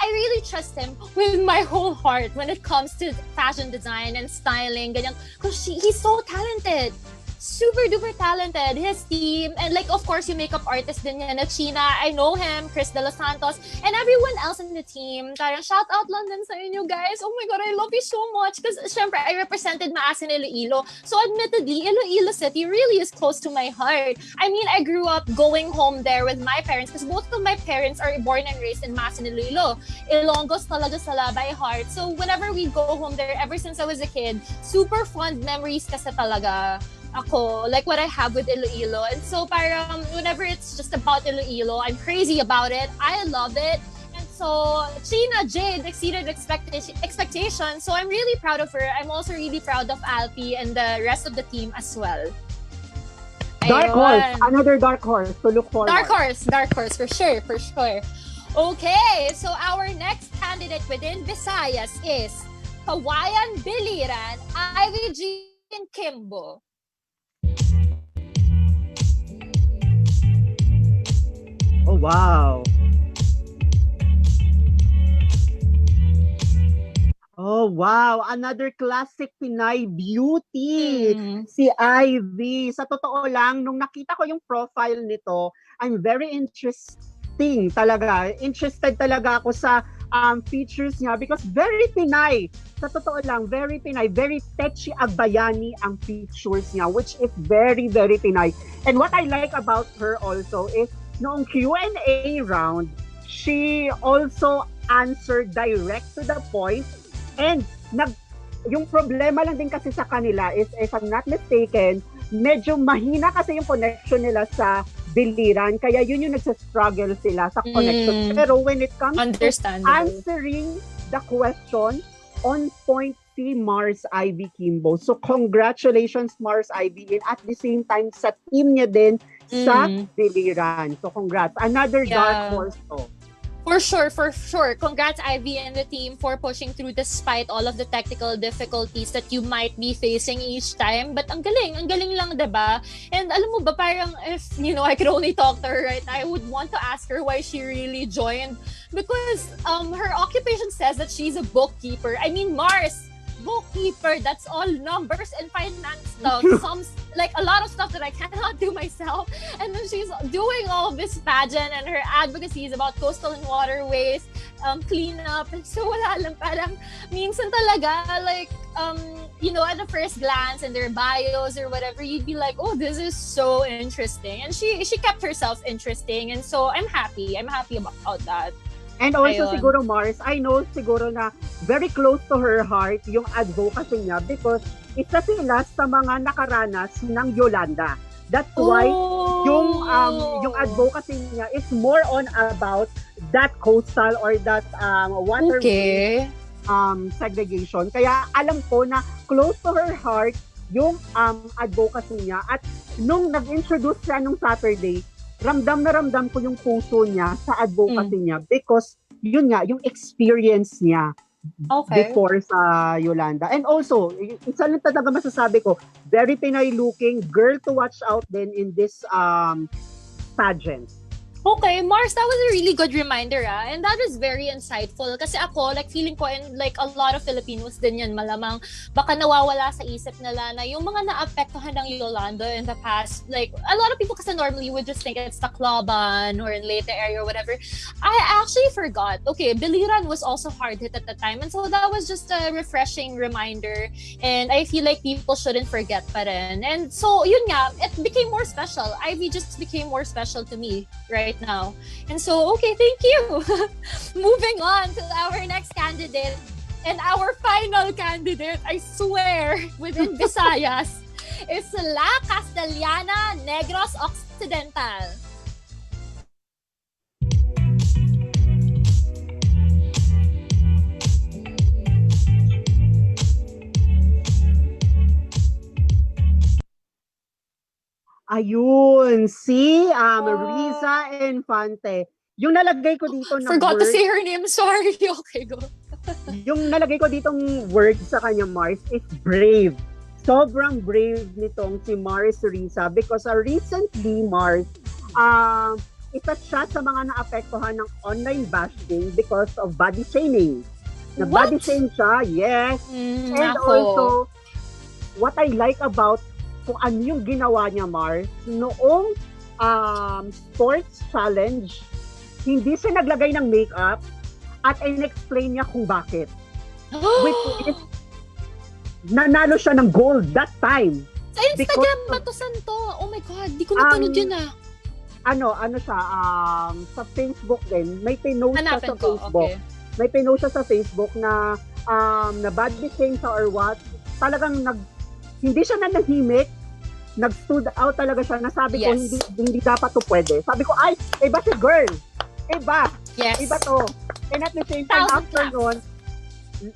I really trust him with my whole heart when it comes to fashion design and styling, ganyan. Because he's so talented. Super duper talented, his team, and like of course yung makeup artist din niya na Sheena, I know him, Chris De Los Santos, and everyone else in the team. Parang shout out lang din sa inyo guys. Oh my God, I love you so much because syempre I represented Maasin Iloilo. So admittedly, Iloilo City really is close to my heart. I mean, I grew up going home there with my parents because both of my parents are born and raised in Maasin Iloilo. Ilonggos talaga sila by heart. So whenever we go home there, ever since I was a kid, super fond memories kasi talaga ako, like what I have with Iloilo. And so parang whenever it's just about Iloilo, I'm crazy about it. I love it. And so Sheena Jade exceeded expectations. So I'm really proud of her. I'm also really proud of Alfie and the rest of the team as well. Dark horse, another dark horse to look forward. Dark horse, for sure. Okay, so our next candidate within Visayas is Kawayan Biliran, Ivy G and Kimbo. Oh, wow. Oh, wow. Another classic Pinay beauty. Si Ivy. Sa totoo lang, nung nakita ko yung profile nito, I'm very interesting talaga. Interested talaga ako sa features niya because very Pinay. Sa totoo lang, very Pinay. Very Techi Agbayani ang features niya, which is very, very Pinay. And what I like about her also is noong Q&A round, she also answered direct to the point. And yung problema lang din kasi sa kanila is, if I'm not mistaken, medyo mahina kasi yung connection nila sa Biliran. Kaya yun yung nagsastruggle sila sa connection. Pero when it comes to answering the question, on point si Mars Ivy Kimbo. So congratulations Mars Ivy. And at the same time, sa team niya din, sa Biliran. So congrats. Another dark horse to. For sure. Congrats, Ivy and the team, for pushing through despite all of the technical difficulties that you might be facing each time. But ang galing lang, diba? And alam mo ba, parang if, I could only talk to her right now, I would want to ask her why she really joined. Because her occupation says that she's a bookkeeper. I mean, Mars, bookkeeper, that's all numbers and finance stuff. Like a lot of stuff that I cannot do myself. And then she's doing all this pageant, and her advocacy is about coastal and waterways, cleanup. And so wala lang, parang minsan talaga, like, at the first glance in their bios or whatever, you'd be like, oh, this is so interesting. And she kept herself interesting. And so I'm happy about that. And also Ayun. siguro, Mars, I know siguro na very close to her heart yung advocacy niya because isa sila sa mga nakaranas ng Yolanda. That's why yung advocacy niya is more on about that coastal or that waterway segregation. Kaya alam ko na close to her heart yung advocacy niya. At nung nag-introduce siya nung Saturday, ramdam na ramdam ko yung puso niya sa advocacy niya because yun nga, yung experience niya before sa Yolanda. And also, isa lang talaga masasabi ko, very Pinay-looking girl to watch out din in this pageant. Okay, Mars, that was a really good reminder, and that is very insightful. Kasi ako, like, feeling ko, and like a lot of Filipinos din yan, malamang baka nawawala sa isip nila na yung mga naapektuhan ng Yolanda in the past, like, a lot of people kasi normally would just think it's Tacloban or in Leyte area or whatever. I actually forgot. Okay, Biliran was also hard hit at the time, and so that was just a refreshing reminder, and I feel like people shouldn't forget pa rin. And so, yun nga, it became more special. Ivy just became more special to me, right now. And so, okay, thank you. Moving on to our next candidate and our final candidate, I swear, within Visayas, is La Castellana Negros Occidental. Ayun, si Riza Infante. Yung nalagay ko dito na Forgot word, to say her name, sorry. Okay, go. yung nalagay ko ditong word sa kanya, Mars, is brave. Sobrang brave nitong si Mars Riza because recently, Mars, isa siya sa mga naapektuhan ng online bashing because of body shaming. Body shame siya, yes. And also, what I like about kung ano yung ginawa niya, Mars, noong sports challenge, hindi siya naglagay ng makeup at in-explain niya kung bakit. Which is, nanalo siya ng gold that time. Sa Instagram ba to, Santo? Oh my God, di ko napanood yun Ano siya, sa Facebook din, may pinost siya sa ko, Facebook. okay. May pinost siya sa Facebook na body shame siya or what. Talagang hindi siya nanahimik, nag-stood out talaga siya. Nasabi ko, hindi dapat to pwede. Sabi ko, ay, iba si girl. Iba. Yes. Iba to. And at the same time, after nun,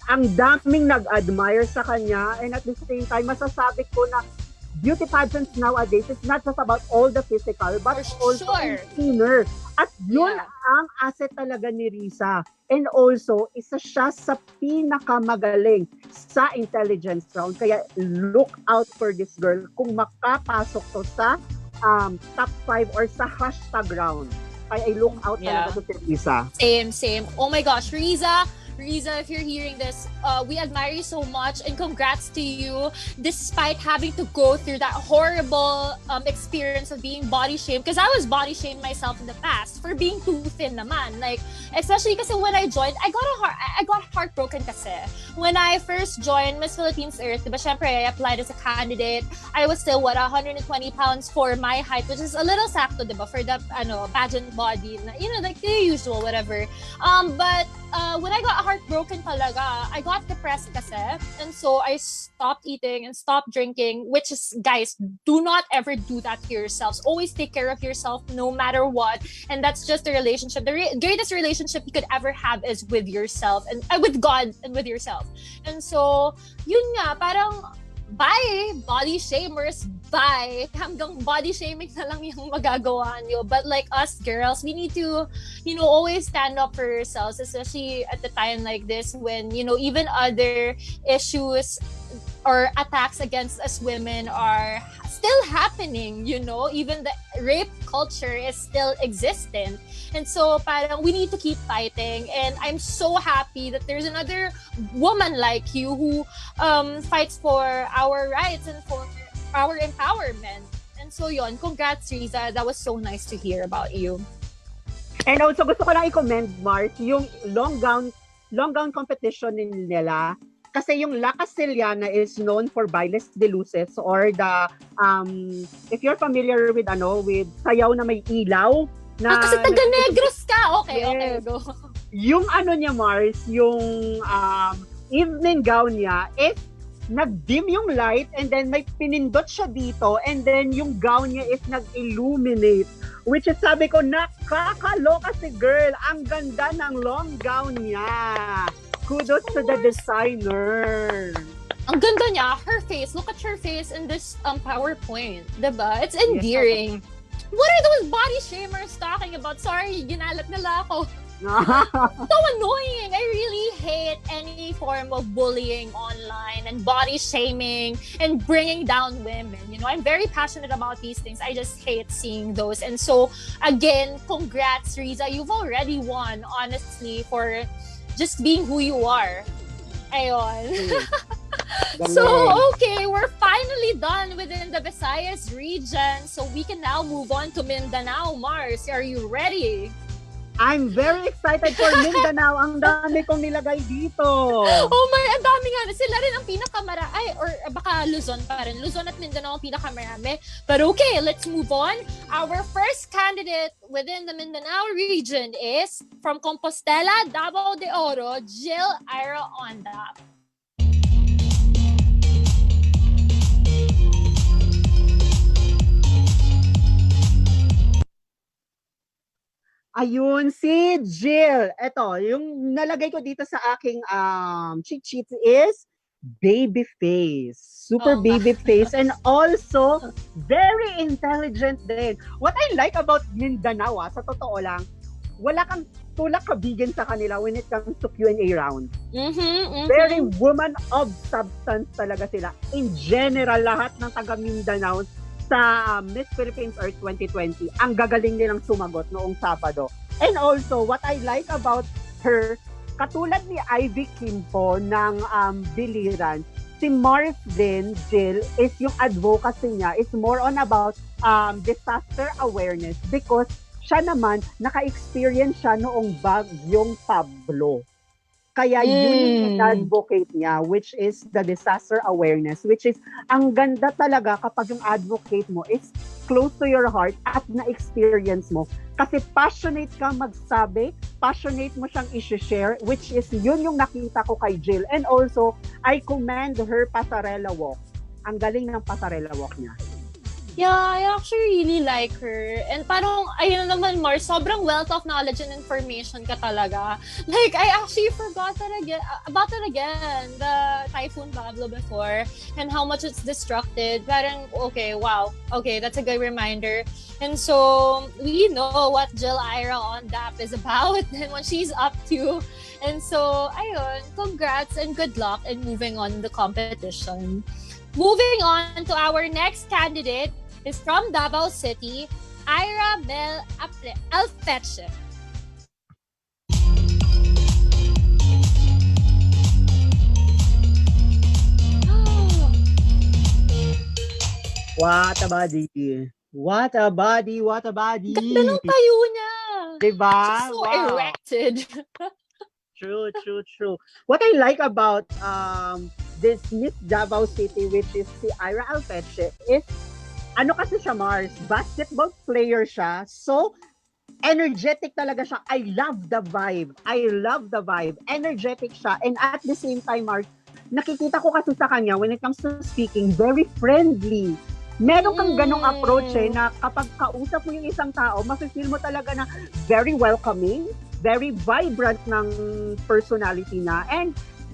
ang daming nag-admire sa kanya. And at the same time, masasabi ko na beauty pageants nowadays, it's not just about all the physical, but also inner. At yun ang asset talaga ni Riza. And also, isa siya sa pinakamagaling sa intelligence round. Kaya look out for this girl kung makapasok to sa top 5 or sa hashtag round. Kaya I look out talaga to si Riza. Same. Oh my gosh, Riza, if you're hearing this, we admire you so much and congrats to you despite having to go through that horrible experience of being body shamed, because I was body shamed myself in the past for being too thin naman. Like, especially kasi when I joined, I got heartbroken kasi. When I first joined Miss Philippines Earth, diba, syempre, I applied as a candidate. I was still, 120 pounds for my height, which is a little sakto, diba, for the, pageant body, like the usual, whatever. But when I got heartbroken talaga, I got depressed kasi. And so I stopped eating and stopped drinking, which is, guys, do not ever do that to yourselves. Always take care of yourself no matter what. And that's just a relationship. The greatest relationship you could ever have is with yourself and with God and with yourself. And so, yun nga, parang bye, body shamers, bye. Hanggang body shaming na lang yung magagawa nyo. But like us girls, we need to, always stand up for ourselves, especially at the time like this when, even other issues or attacks against us women are still happening, even the rape culture is still existent. And so parang we need to keep fighting, and I'm so happy that there's another woman like you who fights for our rights and for our empowerment. And so yon, congrats Riza, that was so nice to hear about you. And also gusto ko lang i-commend, Mark, yung long gown competition nila. Kasi yung La Castellana is known for bailes de luces, or the if you're familiar with sayaw na may ilaw na kasi taga-Negros ka. Okay, yes. Okay, go. Yung niya, Mars, yung evening gown niya is nag-dim yung light, and then may pinindot siya dito, and then yung gown niya is nag-illuminate. Which is, sabi ko, nakakaloka si girl. Ang ganda ng long gown niya. Kudos to the designer. Ang ganda niya, her face. Look at her face in this PowerPoint. Diba? It's endearing. Yes. What are those body shamers talking about? Sorry, ginalat nila ako. So annoying. I really hate any form of bullying online and body shaming and bringing down women. I'm very passionate about these things. I just hate seeing those. And so, again, congrats, Riza. You've already won, honestly, for just being who you are. Ayon. So, okay, we're finally done within the Visayas region. So, we can now move on to Mindanao. Mars, are you ready? I'm very excited for Mindanao. Ang dami kong nilagay dito. Oh my, ang dami nga. Sila rin ang pinakamarami. Or baka Luzon pa rin. Luzon at Mindanao ang pinakamarami. But okay, let's move on. Our first candidate within the Mindanao region is from Compostela, Davao de Oro, Jill Ira Ondap. Ayun, si Jill. Ito, yung nalagay ko dito sa aking cheat sheet is baby face. Super baby face. And also, very intelligent din. What I like about Mindanao, sa totoo lang, wala kang tulak kabigan sa kanila when it comes to Q&A round. Very woman of substance talaga sila. In general, lahat ng taga Mindanao sa Miss Philippines Earth 2020, ang gagaling nilang sumagot noong Sabado. And also, what I like about her, katulad ni Ivy Kimpo ng Biliran, si Mars din, Jill, is yung advocacy niya is more on about disaster awareness, because siya naman, naka-experience siya noong bagyong Pablo. Kaya yun yung advocate niya, which is the disaster awareness, which is, ang ganda talaga kapag yung advocate mo is close to your heart at na-experience mo. Kasi passionate kang magsabi, passionate mo siyang i-share, which is yun yung nakita ko kay Jill. And also, I commend her pasarela walk. Ang galing ng pasarela walk niya. Yeah, I actually really like her. And parang, ayun naman, Mars, sobrang wealth of knowledge and information ka talaga. Like, I actually forgot about it again, the Typhoon Pablo before, and how much it's destructed. Parang, okay, wow. Okay, that's a good reminder. And so, we know what Jill Ira Ondap is about and what she's up to. And so, ayun, congrats and good luck in moving on the competition. Moving on to our next candidate is from Davao City, Ira Mel Alfeche. What a body. What a body, what a body. Ganda ng tayo niya. Diba? She's so erected. True. What I like about this Miss Davao City, which is si Ira Alfeche, is kasi siya, Mars, basketball player siya. So, energetic talaga siya. I love the vibe. Energetic siya. And at the same time, Mars, nakikita ko kasi sa kanya, when it comes to speaking, very friendly. Meron kang ganong approach na kapag kausap mo yung isang tao, mafe-feel mo talaga na very welcoming, very vibrant ng personality na. And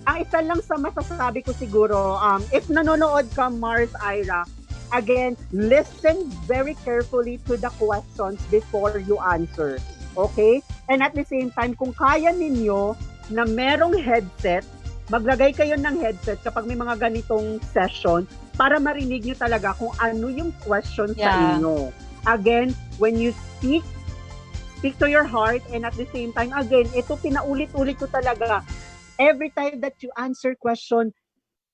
ang isa lang sa masasabi ko siguro, if nanonood ka, Mars, Ira, again, listen very carefully to the questions before you answer. Okay? And at the same time, kung kaya ninyo na merong headset, maglagay kayo ng headset kapag may mga ganitong session para marinig nyo talaga kung ano yung question sa inyo. Again, when you speak to your heart, and at the same time, again, ito pinaulit-ulit ko talaga. Every time that you answer question,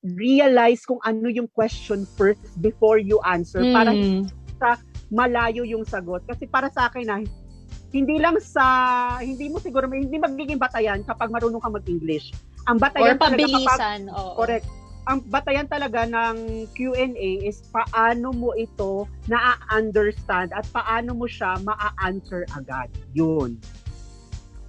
realize kung ano yung question first before you answer para sa malayo yung sagot. Kasi para sa akin hindi mo siguro, hindi magiging batayan kapag marunong kang mag-English. Ang batayan or pabilisan. Correct. Ang batayan talaga ng Q&A is paano mo ito na-understand at paano mo siya ma-answer agad. Yun.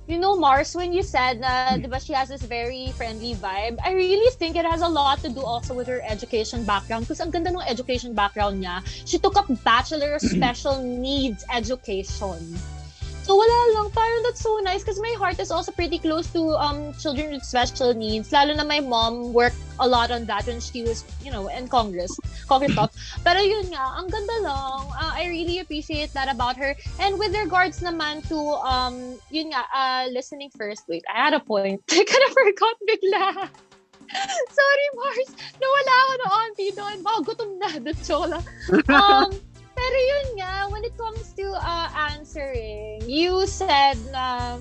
You know, Mars, when you said na, diba, she has this very friendly vibe, I really think it has a lot to do also with her education background. Because ang ganda ng education background niya. She took up Bachelor of Special Needs Education. So wala lang, parang that's so nice because my heart is also pretty close to children with special needs. Lalo na my mom worked a lot on that when she was, in Congress talk. Pero yun nga, ang ganda lang. I really appreciate that about her. And with regards naman to, listening first. Wait, I had a point. I kind of forgot bigla. Sorry, Mars. Nawala ako na auntie doon. Wow, gutom na. That's all. Pero yun nga, when it comes to answering, you said na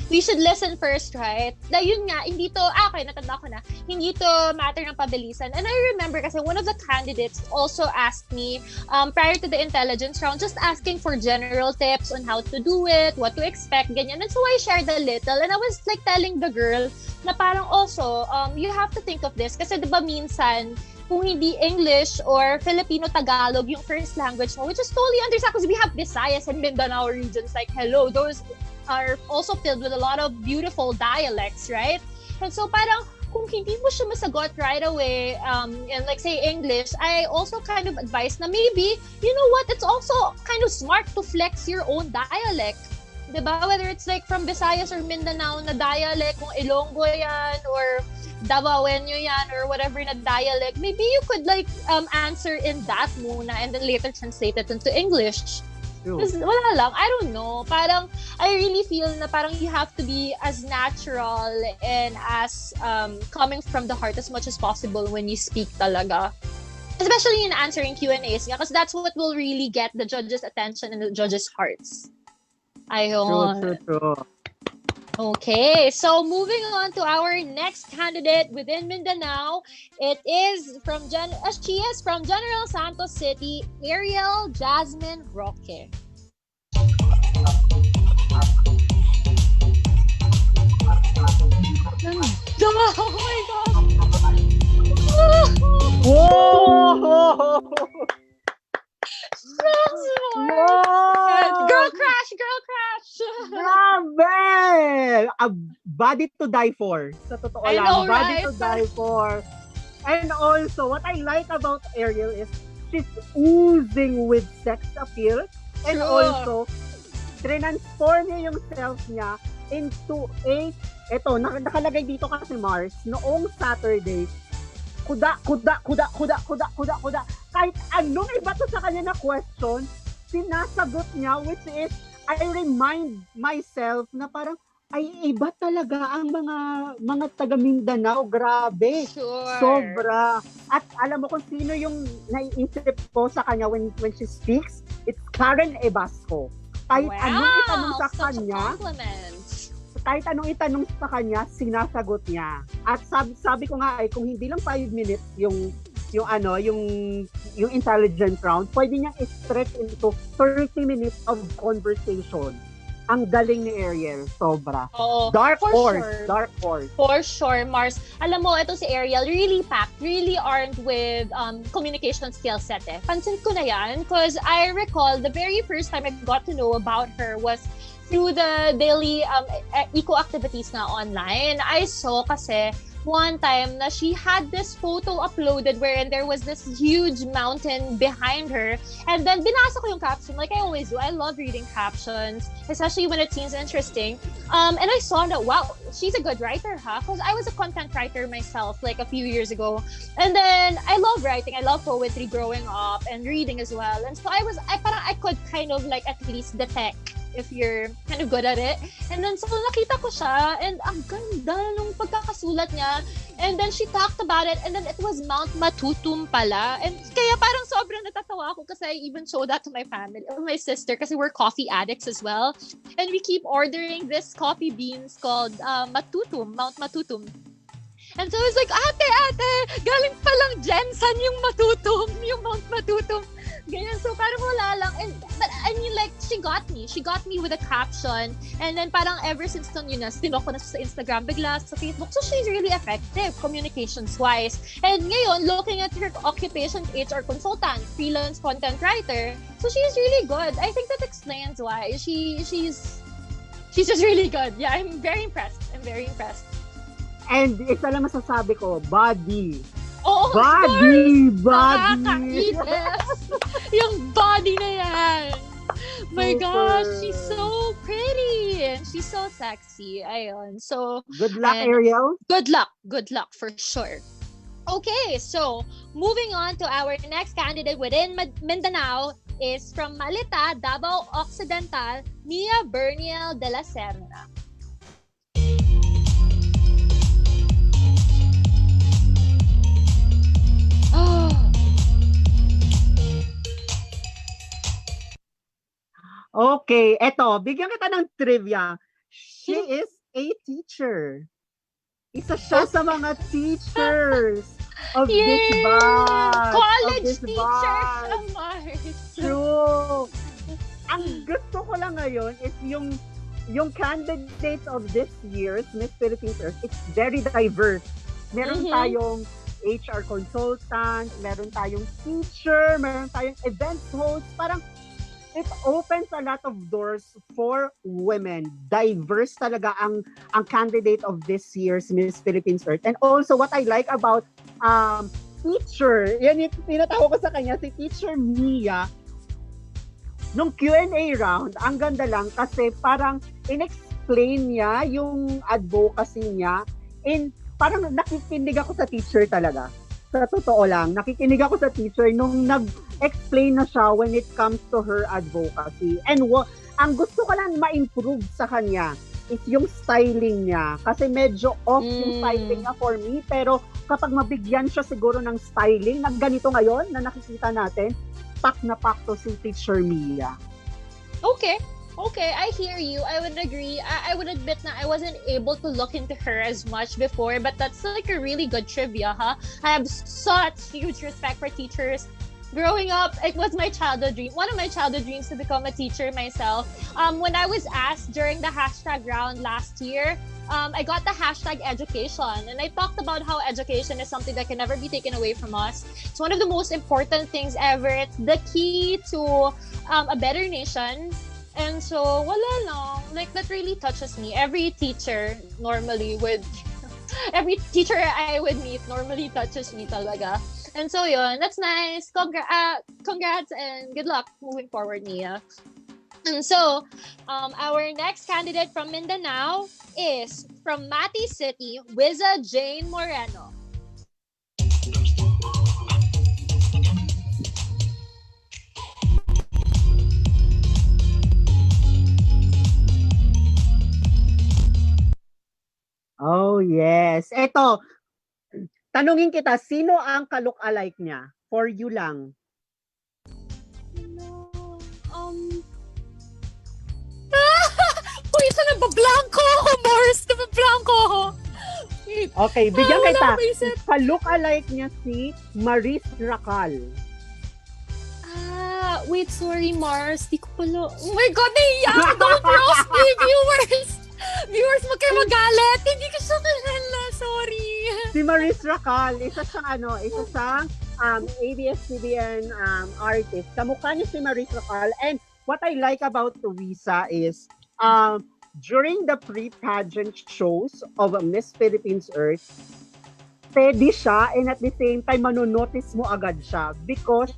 we should listen first, right? Na yun nga, hindi to, okay, natanda ko na, hindi to matter ng pabilisan. And I remember kasi one of the candidates also asked me, prior to the intelligence round, just asking for general tips on how to do it, what to expect, ganyan. And so I shared a little, and I was like telling the girl na parang also, you have to think of this, kasi diba minsan, kung hindi English or Filipino-Tagalog yung first language mo, which is totally understand because we have Visayas and Mindanao regions, like, hello, those are also filled with a lot of beautiful dialects, right? And so parang kung hindi mo siya masagot right away, in like say English, I also kind of advise na maybe, you know what, it's also kind of smart to flex your own dialect. Diba? Whether it's like from Visayas or Mindanao na dialect, kung Ilonggo yan, or Davaoenyo yan, or whatever na dialect, maybe you could like answer in that muna and then later translate it into English. Because wala lang, I don't know. Parang, I really feel na parang you have to be as natural and as coming from the heart as much as possible when you speak talaga. Especially in answering Q&As, because that's what will really get the judges' attention and the judges' hearts. Ayun. True. Okay, so moving on to our next candidate within Mindanao. It is she is from General Santos City, Ariel Jasmine Roque. Oh my God! Whoa! Girl crush! Grabe! A body to die for. Sa totoo I lang. know, Body right? to die for. And also, what I like about Ariel is she's oozing with sex appeal. And True. also, transform niya yung self niya into nakalagay dito kasi Mars, noong Saturday, kuda. Kahit anong ibato sa kanya na question, sinasagot niya, which is, I remind myself na parang, ay iba talaga ang mga taga Mindanao, grabe. Sure. Sobra. At alam mo kung sino yung naiisip ko sa kanya when she speaks, it's Karen Ebasco. Kahit anong itanong sa kanya, kahit anong itanong sa kanya, sinasagot niya. At sabi ko nga ay kung hindi lang 5 minutes yung intelligence round, pwede niyang i-stretch into 30 minutes of conversation. Ang galing ni Ariel, sobra. Oo, Dark horse. For sure, Mars. Alam mo, ito si Ariel, really packed, really armed with communication skill set eh. Pansin ko na yan because I recall the very first time I got to know about her was through the daily eco activities na online. I saw kasi one time na she had this photo uploaded wherein there was this huge mountain behind her. And then binasa ko yung caption like I always do. I love reading captions, especially when it seems interesting. And I saw that, wow, she's a good writer, huh? Because I was a content writer myself like a few years ago. And then I love writing. I love poetry growing up and reading as well. And so I could kind of like at least detect if you're kind of good at it. And then so nakita ko siya and ang ganda nung pagkakasulat niya. And then she talked about it and then it was Mount Matutum pala. And kaya parang sobrang natatawa ako kasi I even showed that to my family, my sister, kasi we're coffee addicts as well. And we keep ordering this coffee beans called Matutum, Mount Matutum. And so I was like, ate, galing palang Jensen yung Matutum, yung Mount Matutum. Ganyan, so parang wala lang. But I mean, like, she got me with a caption. And then parang ever since nun yun na, stinok ko na sa Instagram, bigla sa Facebook. So she's really effective, communications-wise. And ngayon, looking at her occupation, HR consultant, freelance content writer, so she's really good. I think that explains why. She's just really good. Yeah, I'm very impressed. And isa lang masasabi ko, body. Oh, body! Nakakainis. Yung body na yan. My gosh, she's so pretty. And she's so sexy. Ayun. So, good luck, Ariel. Good luck for sure. Okay, so moving on to our next candidate within Mindanao is from Malita, Davao Occidental, Nia Berniel de la Serna. Okay, eto, bigyan kita ng trivia. She is a teacher. Isa siya sa mga teachers of this batch. College teacher siya, Mars. True. Ang gusto ko lang ngayon is yung candidates of this year's Miss Philippines Earth, it's very diverse. Meron tayong HR consultant, meron tayong teacher, meron tayong event host, parang it opens a lot of doors for women. Diverse talaga ang candidate of this year's Miss Philippines Earth. And also what I like about teacher, yan yung tinatawag ko sa kanya, si Teacher Mia, nung Q&A round, ang ganda lang kasi parang in-explain niya yung advocacy niya parang nakikinig ako sa teacher talaga. Sa totoo lang, nakikinig ako sa teacher nung nag-explain na siya when it comes to her advocacy. And ang gusto ko lang ma-improve sa kanya is yung styling niya. Kasi medyo off yung styling niya for me. Pero kapag mabigyan siya siguro ng styling na ganito ngayon na nakikita natin, pak na pak to si Teacher Mia. Okay, I hear you. I would agree. I would admit that I wasn't able to look into her as much before, but that's like a really good trivia, huh? I have such huge respect for teachers. Growing up, it was my childhood dream. One of my childhood dreams to become a teacher myself. When I was asked during the hashtag round last year, I got the hashtag education, and I talked about how education is something that can never be taken away from us. It's one of the most important things ever. It's the key to a better nation. And so, wala lang. Like, that really touches me. Every teacher I would meet normally touches me talaga. And so, yun, that's nice. Congrats and good luck moving forward, Nia. And so, our next candidate from Mindanao is from Mati City, Wiza Jane Moreno. Oh, yes. Eto, tanungin kita, sino ang ka-look-alike niya? For you lang. Uy, isa nabablanko ako, Mars! Nabablanko ako! Okay, bigyan kita. Ka-look-alike niya si Maris Racal. Wait, sorry, Mars. Di ko pala... Oh my God, naiiyak ako! Don't roast me, viewers! Viewers, wag kayo magalit. Hindi ko siya kilala. Sorry. Si Maris Racal, isa siyang ABS-CBN artist. Kamukha niya si Maris Racal. And what I like about Luisa is, during the pre-pageant shows of Miss Philippines Earth, steady siya and at the same time manonotice mo agad siya because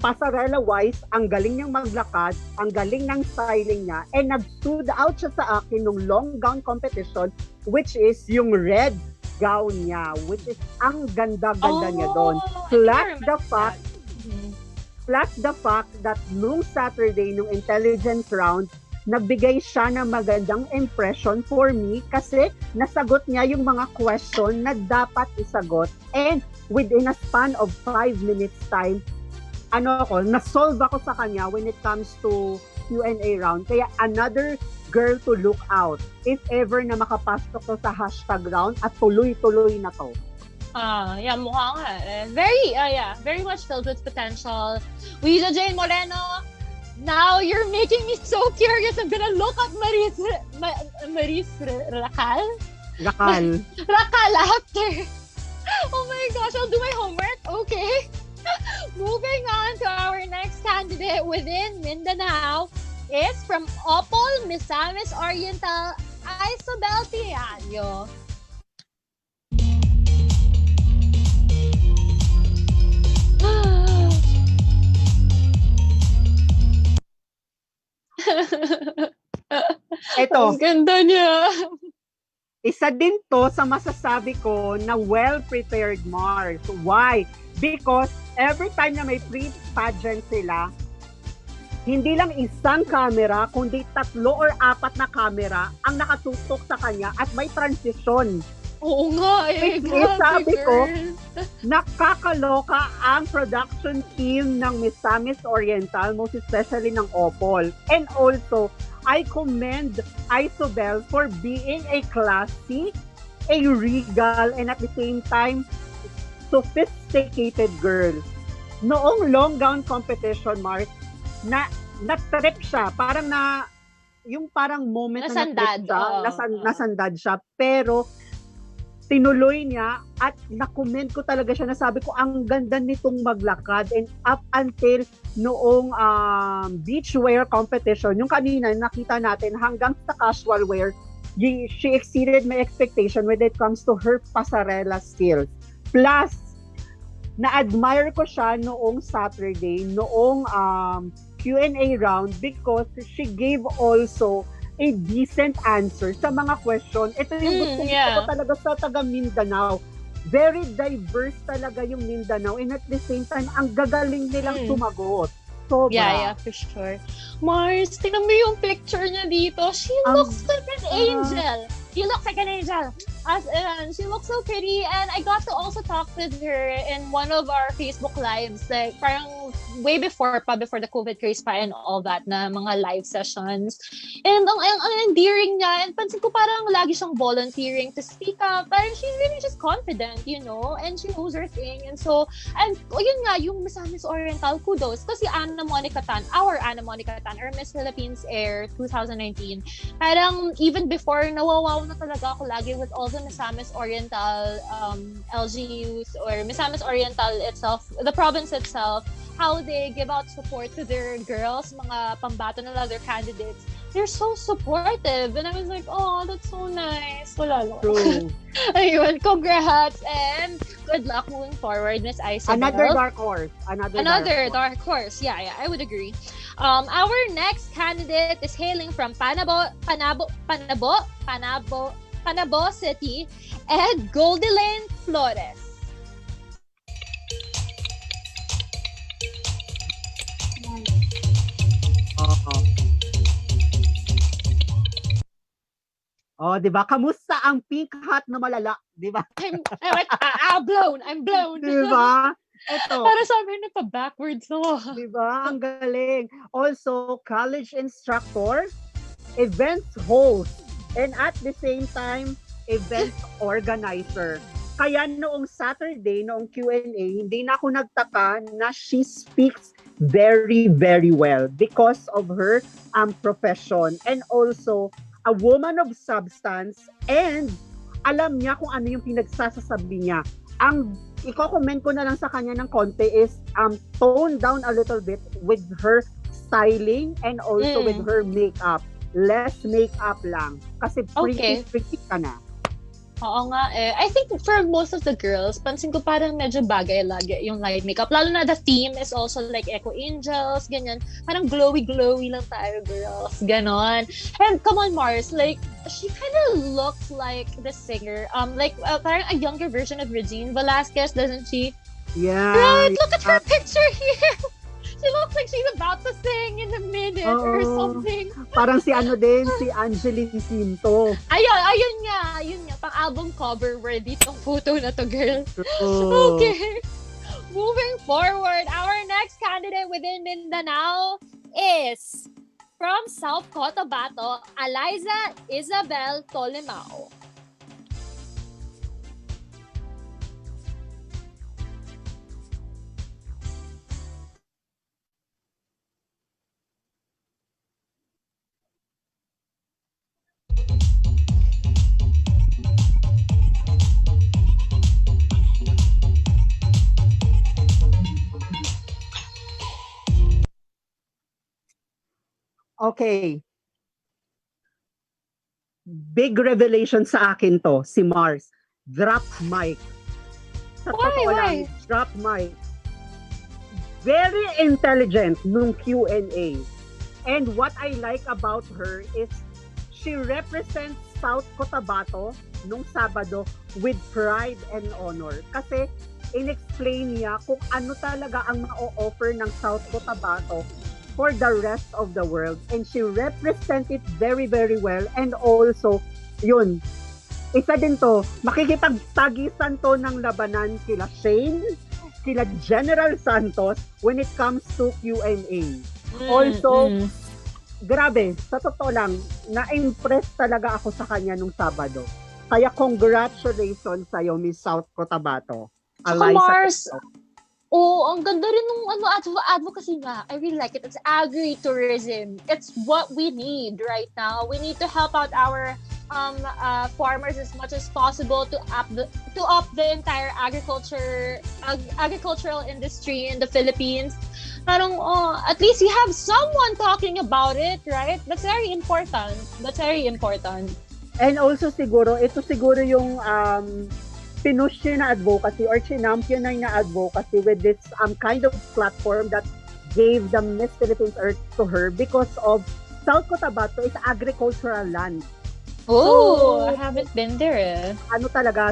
pasarela-wise, ang galing niyang maglakad, ang galing ng styling niya, and nag-stood out siya sa akin nung long gown competition, which is yung red gown niya, which is ang ganda-ganda niya doon. Plus the fact that nung Saturday, nung intelligence round, nagbigay siya ng magandang impression for me kasi nasagot niya yung mga question na dapat isagot, and within a span of 5 minutes time, na-solve ako sa kanya when it comes to Q&A round. Kaya another girl to look out if ever na makapasok to sa hashtag round at tuloy-tuloy na to. Yeah, mukha nga. Very much filled with potential. Weeza Jane Moreno, now you're making me so curious. I'm gonna look up Maris Racal. Racal after. Oh my gosh, I'll do my homework. Okay. Moving on to our next candidate within Mindanao is from Opol, Misamis Oriental, Isobel Tiaño. Ito. Ang ganda niya. Isa din to sa masasabi ko na well-prepared Mars. Why? Because every time na may pre-pageant sila, hindi lang isang camera, kundi 3 or 4 na camera ang nakatutok sa kanya at may transition. Oo nga eh. Sabi ko, nakakaloka ang production team ng Misamis Oriental, most especially ng Opol. And also, I commend Isobel for being a classy, a regal, and at the same time, sophisticated girl. Noong long gown competition, Mark, na-trip siya. Parang yung parang moment nasandad, na na-trip siya, nasandad siya. Pero, tinuloy niya at na-comment ko talaga siya, nasabi ko ang ganda nitong maglakad, and up until noong beachwear competition, yung kanina nakita natin hanggang sa casual wear, she exceeded my expectation when it comes to her pasarela skills. Plus, na-admire ko siya noong Saturday, noong Q&A round because she gave also a decent answer sa mga question. Ito yung gusto ko talaga sa taga Mindanao. Very diverse talaga yung Mindanao, and at the same time, ang gagaling nilang sumagot. Sobra. Yeah, for sure. Mars, tingnan mo yung picture niya dito. She looks like an angel. She looks like an angel. She looks so pretty, and I got to also talk with her in one of our Facebook lives, like parang way before the COVID craze pa and all that na mga live sessions. And ang endearing niya, and pansin ko parang lagi siyang volunteering to speak up. Parang she's really just confident, and she knows her thing. And so, yun nga, yung Misamis Oriental, kudos. Kasi our Anna Monica Tan, our Miss Philippines Air 2019, parang even before, nawawaw na talaga ako lagi with all the Misamis Oriental LGUs or Misamis Oriental itself, the province itself, how they give out support to their girls, mga pambato na other candidates. They're so supportive. And I was like, oh, that's so nice. Wala lang. True. Ayun, congrats and good luck moving forward, Miss Isobel. Another dark horse. Another dark horse. Yeah, I would agree. Our next candidate is hailing from Panabo City, and Goldilane Flores. Oh, 'di ba? Kamusta ang pink hat na malala, 'di ba? I'm blown. 'Di ba? Ito. Para sabi na pa backwards no. 'Di ba? Ang galing. Also, college instructor, events host, and at the same time, event organizer. Kaya noong Saturday, noong Q&A, hindi na ako nagtaka na she speaks very, very well because of her profession, and also a woman of substance, and alam niya kung ano yung pinagsasasabi niya. Ang i-comment ko na lang sa kanya ng konti is tone down a little bit with her styling and also with her makeup. Less makeup lang. Kasi pretty ka na. Oo nga eh. I think for most of the girls, pansin ko parang medyo bagay lagi yung light makeup. Lalo na the theme is also like Echo Angels, ganyan. Parang glowy-glowy lang tayo, girls. Ganon. And come on, Mars, like, she kind of looks like the singer. Parang a younger version of Regine Velasquez, doesn't she? Yeah. Right? Look at her picture here! She looks like she's about to sing in a minute or something. Parang si si Angeline Quinto. Ayun nga, pang album cover worthy tong photo na to, girl. Okay. Moving forward, our next candidate within Mindanao is from South Cotabato, Eliza Isabel Tolimao. Okay. Big revelation sa akin to, si Mars. Drop mic. Sa totoo lang, drop mic. Very intelligent nung Q&A. And what I like about her is she represents South Cotabato nung Sabado with pride and honor. Kasi in-explain niya kung ano talaga ang ma-offer ng South Cotabato for the rest of the world. And she represented very, very well. And also, yun, isa din to, makikipagtagisan to ng labanan kila Shane, kila General Santos when it comes to Q&A. Also, grabe, sa totoo lang, na-impress talaga ako sa kanya nung Sabado. Kaya congratulations sa'yo, Miss South Cotabato. Mars, ang ganda rin nung advocacy nga. I really like it. It's agri-tourism. It's what we need right now. We need to help out our farmers as much as possible to up the entire agricultural industry in the Philippines. Parang at least you have someone talking about it, right? That's very important. And also siguro, ito siguro yung pinush niya na advocacy or chinampion na advocacy with this kind of platform that gave the Miss Philippines Earth to her because of South Cotabato is agricultural land. I haven't been there.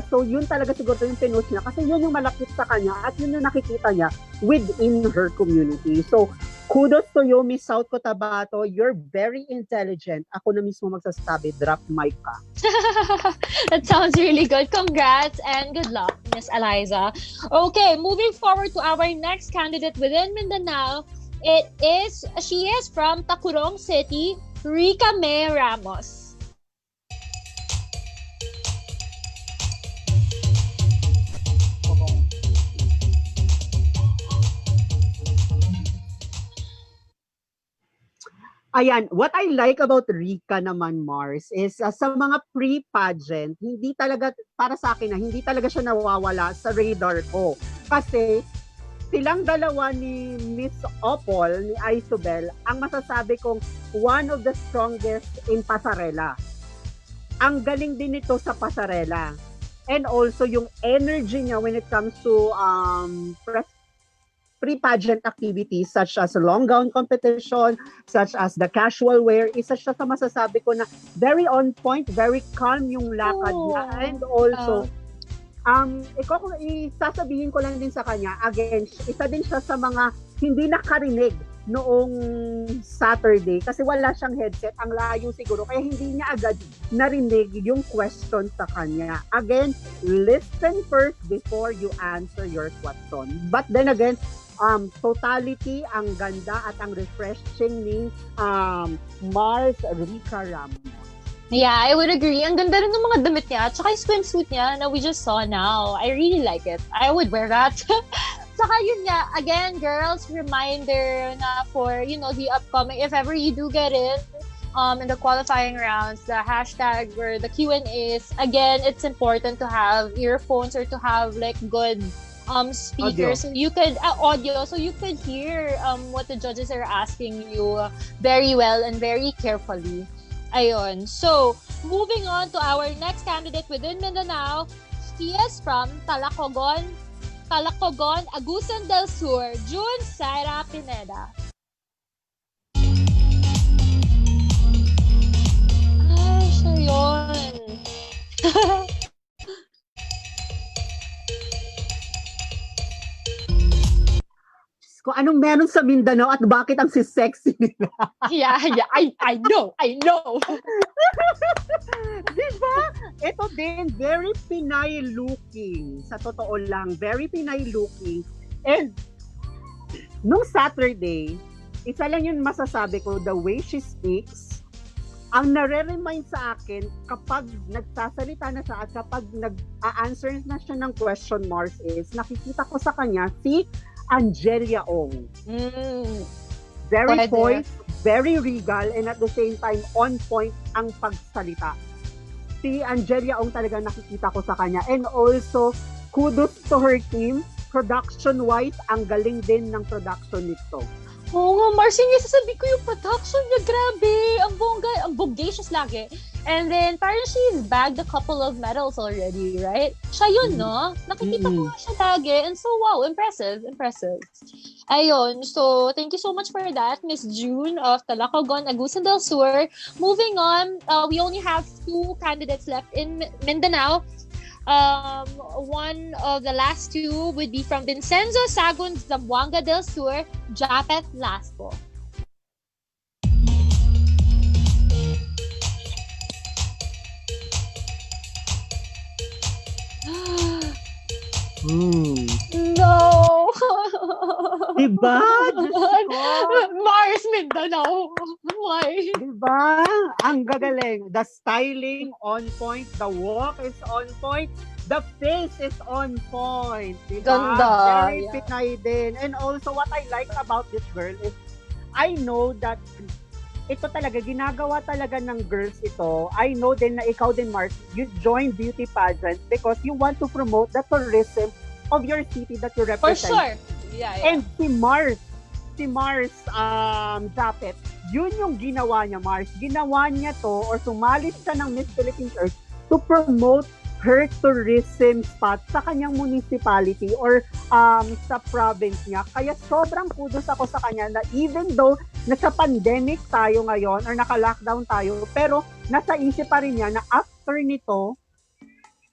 So yun talaga siguro yung pinush niya kasi yun yung malapit sa kanya at yun yung nakikita niya within her community. So kudos to you, Miss South Cotabato. You're very intelligent. Ako na mismo magsasabi, drop mic ka. That sounds really good. Congrats and good luck, Miss Eliza. Okay, moving forward to our next candidate within Mindanao. She is from Qrown City, Rica May Ramos. Ayan, what I like about Rica naman, Mars, is sa mga pre-pageant, hindi talaga, para sa akin hindi talaga siya nawawala sa radar ko. Kasi silang dalawa ni Miss Opol, ni Isabel, ang masasabi kong one of the strongest in pasarela. Ang galing din nito sa pasarela. And also yung energy niya when it comes to pre-pageant activities such as long gown competition, such as the casual wear, isa siya sa masasabi ko na very on point, very calm yung lakad niya. And also, isasabihin ko lang din sa kanya, again, isa din siya sa mga hindi nakarinig noong Saturday kasi wala siyang headset, ang layo siguro, kaya hindi niya agad narinig yung question sa kanya. Again, listen first before you answer your question. But then again, totality, ang ganda at ang refreshing ni Mars Rica Ramos. Yeah, I would agree. Ang ganda rin ng mga damit niya. Tsaka yung swimsuit niya na we just saw now. I really like it. I would wear that. Tsaka yun nga, again, girls, reminder na for, the upcoming, if ever you do get in the qualifying rounds, the hashtag or the Q&As, again, it's important to have earphones or to have like good speakers so you could audio so you could hear what the judges are asking you very well and very carefully. Ayun. So, moving on to our next candidate within Mindanao, she is from Talacogon, Agusan del Sur, June Saira Pineda. Ay, siya yun. Kung anong meron sa Mindanao at bakit ang sexy nila. Yeah, I know. Diba? Ito din, very Pinay looking. Sa totoo lang, very Pinay looking. And, nung Saturday, isa lang yun masasabi ko, the way she speaks, ang nare-remind sa akin, kapag nagsasalita na siya at kapag nag-a-answer na siya ng question marks is, nakikita ko sa kanya si Angelia Ong. Very Pwede. poised, very regal, and at the same time, on point ang pagsalita. Si Angelia Ong talaga nakikita ko sa kanya. And also, kudos to her team. Production-wise, ang galing din ng production nito. Oo nga, Marcy, nga sasabi ko yung production niya, grabe. Ang bongga, ang bogacious lagi. And then, parang she's bagged a couple of medals already, right? Siya yun, no? Nakikita ko nga siya lagi. And so, wow, impressive. Ayun, so, thank you so much for that, Miss June of Talacogon, Agusan del Sur. Moving on, we only have 2 candidates left in Mindanao. One of the last 2 would be from Vincenzo Sagun, Zamboanga del Sur, Japet Laspo. No! Diba? Mars Mindanao. Why? Diba? Ang gagaling. The styling on point. The walk is on point. The face is on point. Diba? Ganda. Very Pinay din. And also, what I like about this girl is, I know that ito talaga, ginagawa talaga ng girls ito. I know din na ikaw din, Mars, you join beauty pageant because you want to promote the tourism of your city that you For represent. sure. Yeah. And si Mars Japet, yun yung ginawa niya, Mars. Ginawa niya to or sumali siya ng Miss Philippines Earth to promote her tourism spot sa kanyang municipality or sa province niya. Kaya sobrang kudos ako sa kanya na even though nasa pandemic tayo ngayon or naka-lockdown tayo, pero nasa isip pa rin niya na after nito,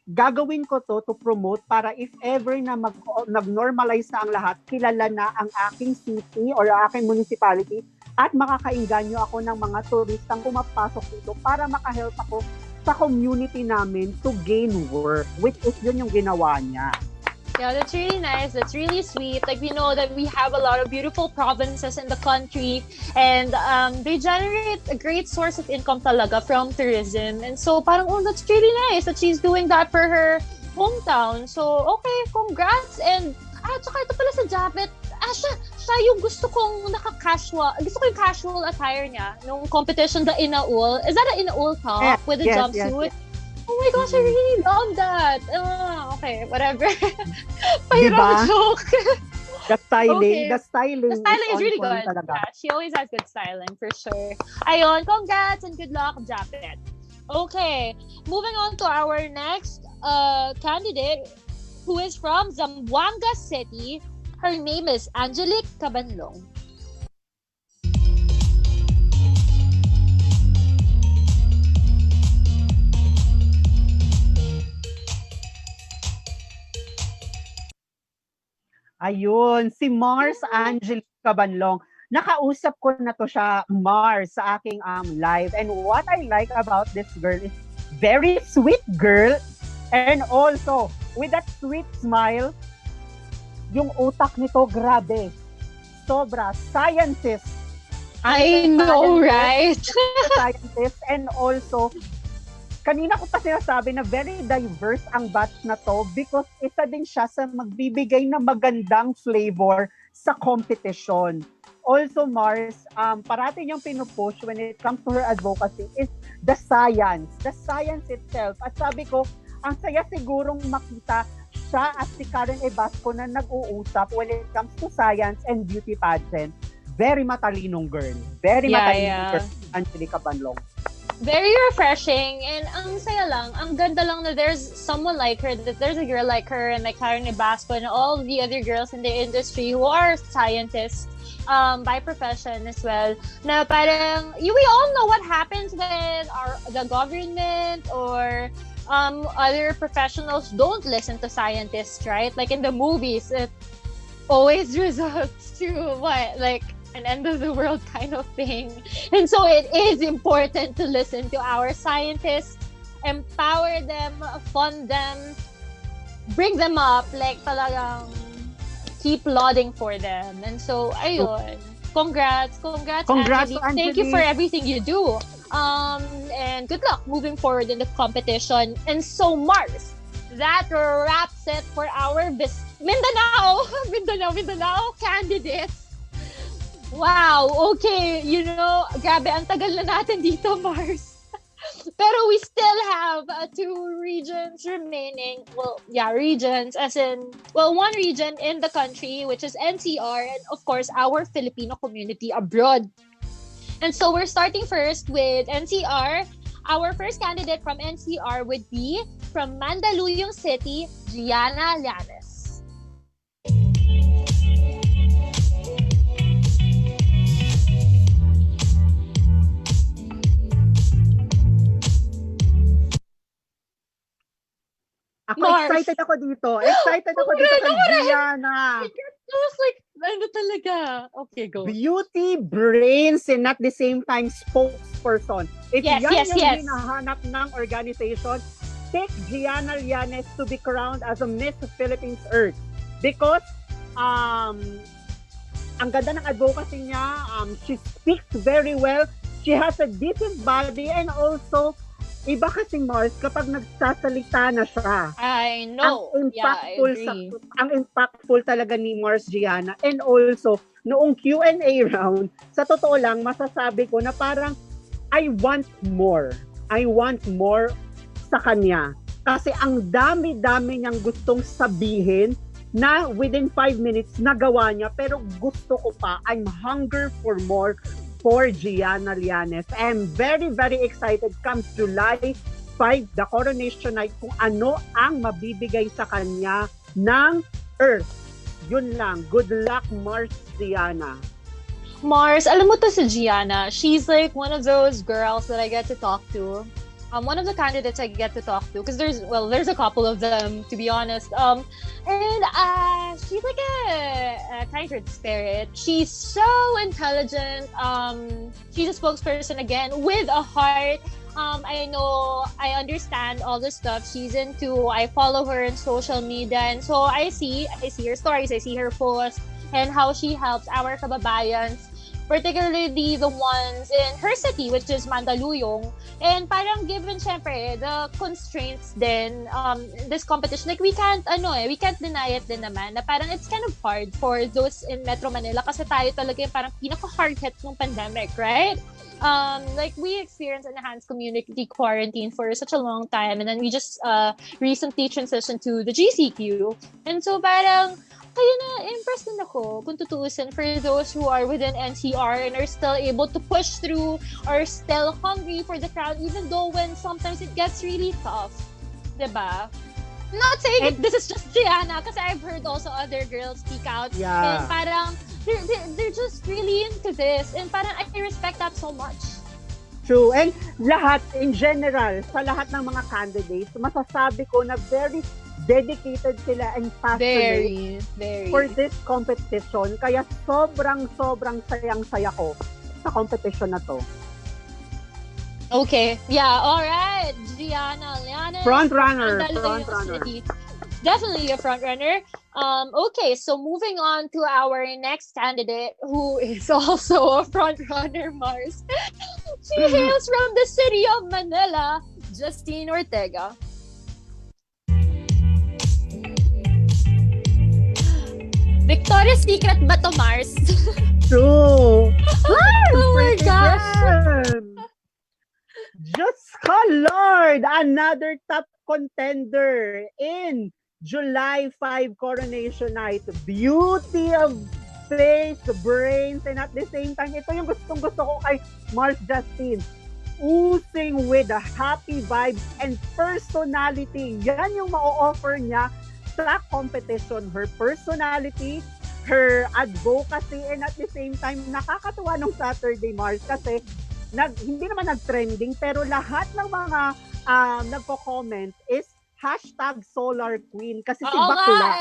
gagawin ko to promote para if ever na nag-normalize na ang lahat, kilala na ang aking city or aking municipality at makakainganyo ako ng mga turistang pumapasok dito para makahelp ako sa community namin to gain work, which is yun yung ginawa niya. Yeah, that's really nice. That's really sweet. Like, we know that we have a lot of beautiful provinces in the country and they generate a great source of income talaga from tourism. And so, parang, oh, that's really nice that she's doing that for her hometown. So, okay, congrats. And, tsaka ito pala sa Japet, siya yung gusto kong naka-casual. Gusto ko yung casual attire niya nung competition, the Inaul. Is that an Inaul top with a jumpsuit? Yes. Oh my gosh, I really love that. Okay, whatever. Pahirap joke. The styling, Okay. the styling is really good. Talaga. Yeah, she always has good styling, for sure. Ayun, congrats and good luck, Japet. Okay, moving on to our next candidate, who is from Zamboanga City. Her name is Angelique Cabanlong. Ayun, si Mars Angelique Cabanlong. Nakausap ko na to siya, Mars, sa aking live. And what I like about this girl is very sweet girl. And also, with that sweet smile, yung utak nito, grabe. Sobra. Scientist. I know, right? Scientist. And also, kanina ko pa sinasabi na very diverse ang batch na to because isa din siya sa magbibigay ng magandang flavor sa competition. Also, Mars, parati niyang pinupush when it comes to her advocacy is the science. The science itself. At sabi ko, ang saya sigurong makita siya at si Karen Ebasco na nag-uusap when it comes to science and beauty pageant. Very matalinong girl. Very matalinong girl. Angelique Cabanlong. Very refreshing, and ang saya lang, ang ganda lang na there's someone like her, that there's a girl like her and like Karen Nicole and all the other girls in the industry who are scientists by profession as well, na parang we all know what happens when the government or other professionals don't listen to scientists, right? Like in the movies, it always results to what, like an end of the world kind of thing. And so it is important to listen to our scientists, empower them, fund them, bring them up, like talagang keep lauding for them. And so, ayun. Congrats, Angelique. Thank you for everything you do. And good luck moving forward in the competition. And so, Mars, that wraps it for our Mindanao candidates. Wow, okay. You know, grabe, ang tagal na natin dito, Mars. Pero we still have 2 regions remaining. Well, yeah, regions as in, well, one region in the country, which is NCR, and of course, our Filipino community abroad. And so we're starting first with NCR. Our first candidate from NCR would be from Mandaluyong City, Gianna Llanes. Ako, Mars. excited ako dito. Excited ako dito kay Gianna. It was like, ano talaga? Okay, go. Beauty, brains, and at the same time, spokesperson. If Yes, yan yes, yung yes. hinahanap ng organization, take Gianna Llanes to be crowned as a Miss Philippines Earth. Because, ang ganda ng advocacy niya, she speaks very well, she has a decent body, and also, iba kasing Mars kapag nagsasalita na siya. I know. Ang impactful talaga ni Mars Gianna. And also, noong Q&A round, sa totoo lang, masasabi ko na parang I want more. I want more sa kanya. Kasi ang dami-dami niyang gustong sabihin na within 5 minutes nagawa niya, pero gusto ko pa. I'm hunger for more for Gianna Llanes. I'm very, very excited comes July 5, the coronation night, kung ano ang mabibigay sa kanya ng Earth. Yun lang. Good luck, Mars Gianna. Mars, alam mo to si Gianna. She's like one of those girls that I get to talk to. One of the candidates I get to talk to, because there's a couple of them, to be honest. And she's like a kindred spirit. She's so intelligent. She's a spokesperson again with a heart. I know, I understand all the stuff she's into. I follow her on social media, and so I see her stories, I see her posts, and how she helps our kababayans, particularly the ones in her city, which is Mandaluyong. And parang given, syempre, the constraints din, this competition, like we can't deny it din naman, na parang it's kind of hard for those in Metro Manila kasi tayo talaga yung parang pinaka-hard hit ng pandemic, right? Like we experienced enhanced community quarantine for such a long time, and then we just recently transitioned to the GCQ. And so parang, kaya na, impressed din ako kung tutuusin for those who are within NCR and are still able to push through, or still hungry for the crowd, even though when sometimes it gets really tough. Diba? I'm not saying this is just Gianna, kasi I've heard also other girls speak out. Yeah. And parang, they're just really into this. And parang, I respect that so much. True. And lahat, in general, sa lahat ng mga candidates, masasabi ko na very dedicated sila and passionate very for this competition. Kaya sobrang sayang-saya ko sa competition na to. Okay. Yeah, alright. Gianna Llanes. Front runner. Definitely a front runner. Okay, so moving on to our next candidate, who is also a front runner, Mars. She hails from the city of Manila, Justine Ortega. Victoria's Secret ba to, Mars? True. Oh my gosh. Just Lord, another top contender in July 5 coronation night. Beauty of face, brains, and at the same time, ito yung gustong-gusto ko kay Mars Justine. oozing with happy vibes and personality. Yan yung ma-offer niya sa competition. Her personality, her advocacy, and at the same time, nakakatuwa nung Saturday, Mars, kasi hindi naman nag-trending, pero lahat ng mga nagko-comment is #Solar Queen kasi si Oo nga Bakla.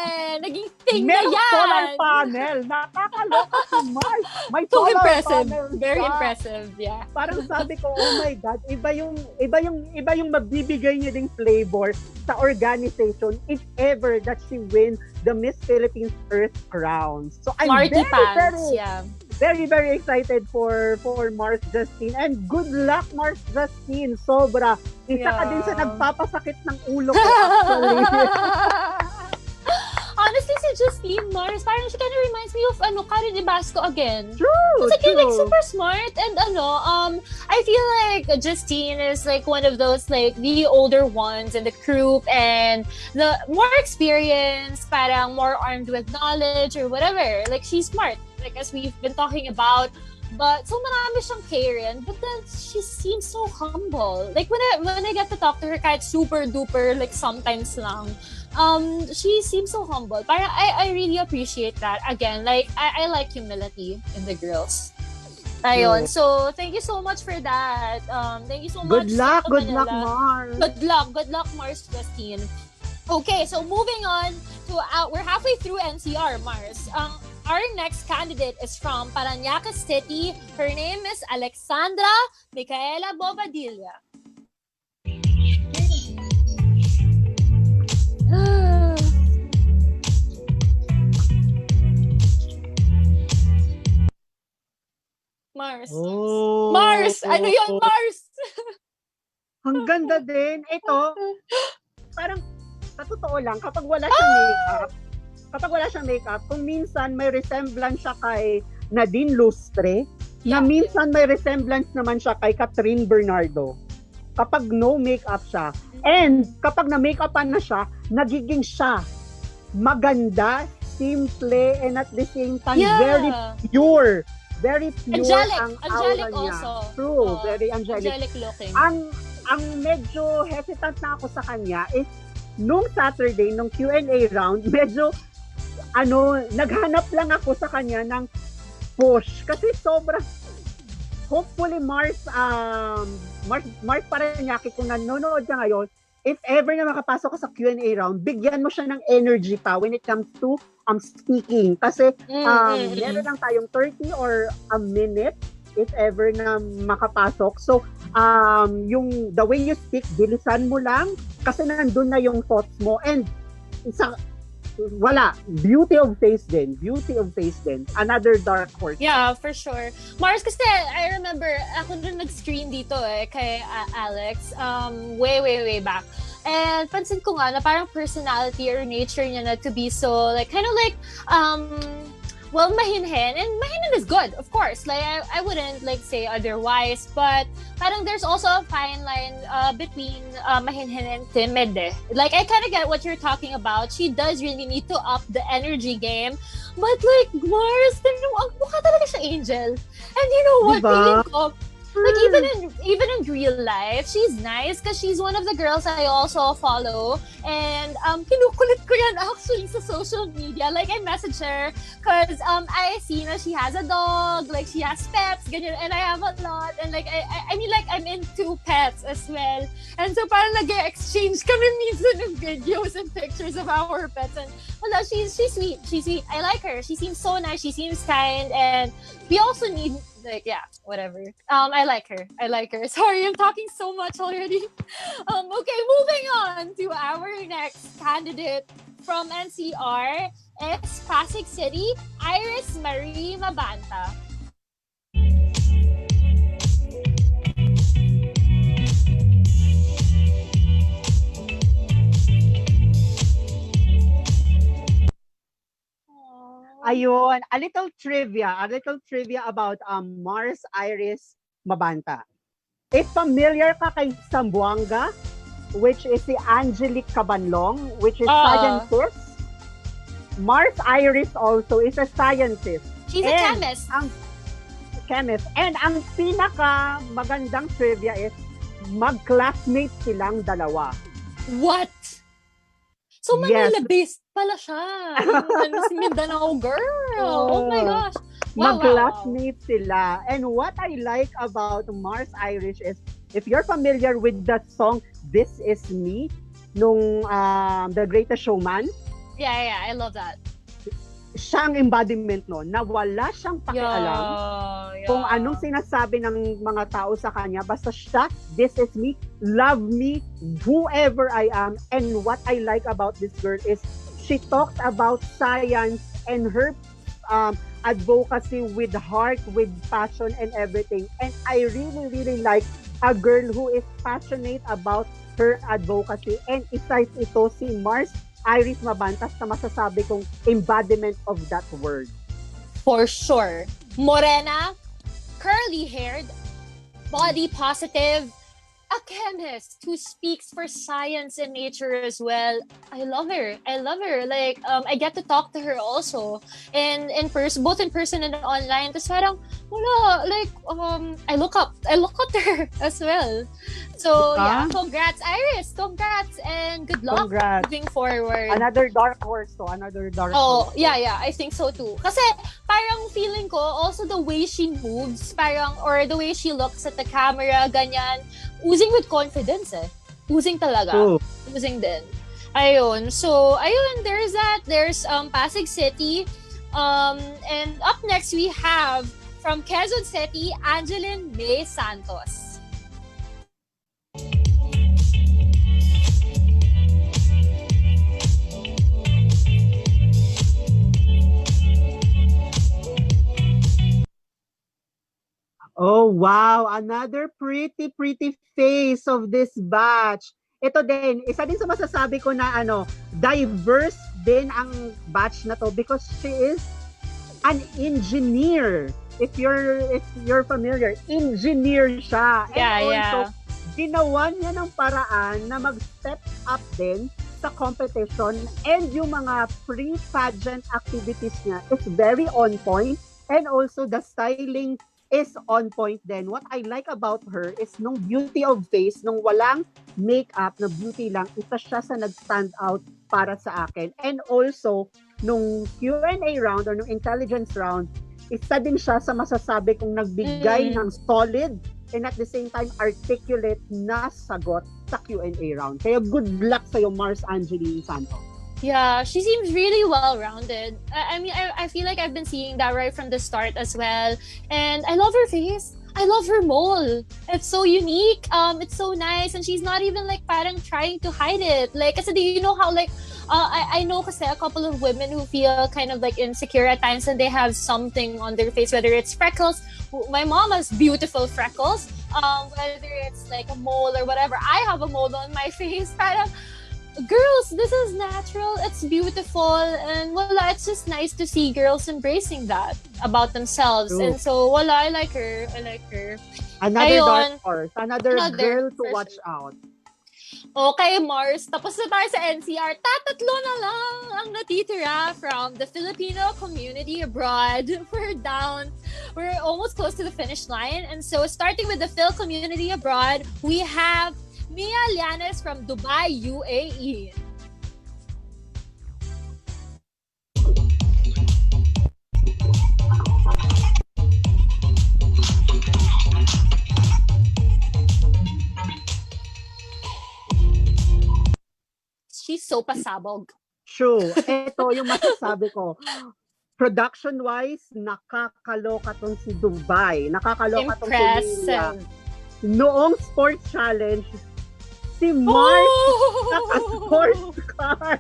naging thing na Merong yan. solar panel. Nakakaloka si Mars. May So solar impressive. panel Very siya. impressive, yeah. Parang sabi ko, oh my God, iba yung mabibigay niya ding flavor sa organization if ever that she wins the Miss Philippines Earth Crown. So I'm Marty pants, yeah. very, very excited for Mars Justine. And good luck, Mars Justine. Sobra. Isa ka din sa nagpapasakit ng ulo ko actually. Honestly, si Justine Mars, parang she kind of reminds me of Karen Nicole again. True, It's like super smart and I feel like Justine is like one of those like the older ones in the group and the more experienced, parang more armed with knowledge or whatever. Like she's smart, like as we've been talking about. But so marami siyang Karen, but then she seems so humble. Like when I get to talk to her, kahit super duper, like sometimes lang, she seems so humble. Parang I really appreciate that. Again, like I like humility in the girls. Ayun. So thank you so much for that. Thank you so much. Good luck, Mars. Mars. Good luck, Mars Justine. Okay, so moving on to we're halfway through NCR, Mars. Our next candidate is from Parañaque City. Her name is Alexandra Micaela Bobadilla. Mars. Oh. Mars! Ano yun, Mars? Ang ganda din. Ito, parang sa totoo lang, kapag wala siyang makeup, kung minsan may resemblance siya kay Nadine Lustre, na minsan may resemblance naman siya kay Catherine Bernardo. Kapag no makeup siya. And kapag na-makeupan na siya, nagiging siya maganda, simple, and at the same time, very pure. Very pure angelic. ang Angelic aura niya. also. True, very angelic. Angelic looking. Ang medyo hesitant na ako sa kanya is nung Saturday, nung Q&A round, medyo naghanap lang ako sa kanya ng push. Kasi sobrang, hopefully Mars Parañaque, kung nanonood ka ngayon, if ever na makapasok ka sa Q&A round, bigyan mo siya ng energy pa when it comes to speaking. Kasi meron lang tayong 30 or a minute if ever na makapasok. So, the way you speak, bilisan mo lang kasi nandun na yung thoughts mo. And beauty of face din. Another dark horse. Yeah, for sure. Mars, kasi I remember, ako rin nag-screen dito kay Alex, way back. And pansin ko nga na parang personality or nature niya na to be so, like, kind of like, mahinhin. And mahinhin is good, of course. Like, I wouldn't, like, say otherwise. But, parang there's also a fine line between mahinhin and timid. Like, I kind of get what you're talking about. She does really need to up the energy game. But, like, Mars, mukha talaga siya angel. And you know what? Feeling ko, like, even in real life, she's nice because she's one of the girls I also follow. And kinukulit ko yan actually sa social media. Like, I message her because I see na she has a dog, like she has pets, ganyan, and I have a lot. And like, I mean, like, I'm into pets as well. And so parang nag-exchange kami minsan ng videos and pictures of our pets. And wala, she's sweet. She's sweet. I like her. She seems so nice. She seems kind. And we also need, like, yeah, whatever. I like her. Sorry, I'm talking so much already. Okay, moving on to our next candidate from NCR. It's Pasig City, Iris Marie Mabanta. Ayun, a little trivia about Mars Iris Mabanta. If familiar ka kay Zamboanga, which is si Angelique Cabanlong, which is scientist, Mars Iris also is a scientist. She's a chemist. chemist. And ang pinaka magandang trivia is mag-classmates silang dalawa. What? So, Yes. Manila-based pala siya. Ano si Mindanao girl. Oh my gosh. Wow, Mag-classmates sila. And what I like about Mars Irish is, if you're familiar with that song, This Is Me, nung The Greatest Showman, Yeah, I love that. siya ang embodiment no, na wala siyang pakialam kung anong sinasabi ng mga tao sa kanya. Basta siya, this is me, love me, whoever I am. And what I like about this girl is she talks about science and her advocacy with heart, with passion and everything. And I really, really like a girl who is passionate about her advocacy. And isa ito si Mars Iris Mabantas na masasabi kong embodiment of that word. For sure. Morena, curly-haired, body positive, a chemist who speaks for science and nature as well. I love her. Like, I get to talk to her also. And in person, both in person and online. Tapos parang, wala, like, I look up to her as well. So, yeah, congrats, Iris. Congrats and good luck moving forward. Another dark horse to. Oh, yeah, I think so too. Kasi parang feeling ko, also the way she moves, parang, or the way she looks at the camera, ganyan, oozing with confidence eh. Oozing talaga. True. Oozing din. Ayun. So, ayun, there's that. There's Pasig City. And up next, we have from Quezon City, Angeline May Santos. Oh, wow. Another pretty face of this batch. Ito din, isa din sa masasabi ko na diverse din ang batch na to because she is an engineer. If you're familiar, engineer siya. And also, ginawa niya ng paraan na mag-step up din sa competition, and yung mga pre-pageant activities niya is very on point, and also the styling is on point din. What I like about her is nung beauty of face, nung walang makeup na beauty lang, isa siya sa nag-stand out para sa akin. And also, nung Q&A round or nung intelligence round, isa din siya sa masasabi kong nagbigay ng solid and at the same time articulate na sagot sa Q&A round. Kaya good luck sa'yo, Mars Angeline Santos. Yeah, she seems really well-rounded. I mean, I feel like I've been seeing that right from the start as well. And I love her face. I love her mole. It's so unique. It's so nice. And she's not even like parang trying to hide it. Like, kasi do you know how like, I know kasi a couple of women who feel kind of like insecure at times and they have something on their face, whether it's freckles. My mom has beautiful freckles. Whether it's like a mole or whatever. I have a mole on my face. Parang, girls, this is natural, it's beautiful, and it's just nice to see girls embracing that about themselves. True. And so I like her. Another dark horse, another girl to watch out. Okay, Mars, tapos na tayo sa NCR. Tatatlo na lang ang natitira from the Filipino community abroad. We're almost close to the finish line. And so starting with the Phil community abroad, we have Mia Llanes from Dubai, UAE. She's so pasabog. True. Ito yung masasabi ko. Production-wise, nakakaloka tong si Dubai. Nakakaloka tong si Mia. Noong sports challenge, si Mars naka-sports car.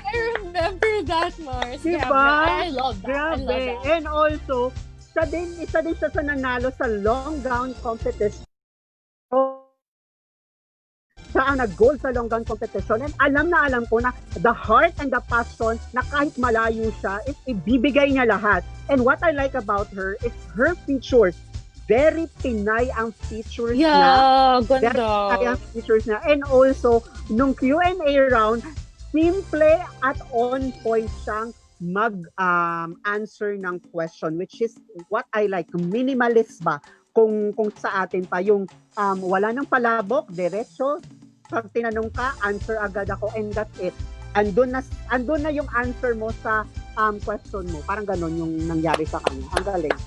I remember that, Mars. Diba? I love that. Grabe. And also, isa din siya sa nanalo sa long gown competition. Siya ang nag-gold sa long gown competition. And alam ko na the heart and the passion na kahit malayo siya, is ibibigay niya lahat. And what I like about her is her features. Very Pinay ang features niya. Yeah, ganda. Very Pinay ang features niya. And also, nung Q&A round, simple at on point siyang answer ng question, which is what I like, minimalist ba? Kung sa atin pa yung wala nang palabok, diretso, pag tinanong ka, answer agad ako, and that's it. Andun na yung answer mo sa question mo. Parang ganon yung nangyari sa kanya. Ang galing.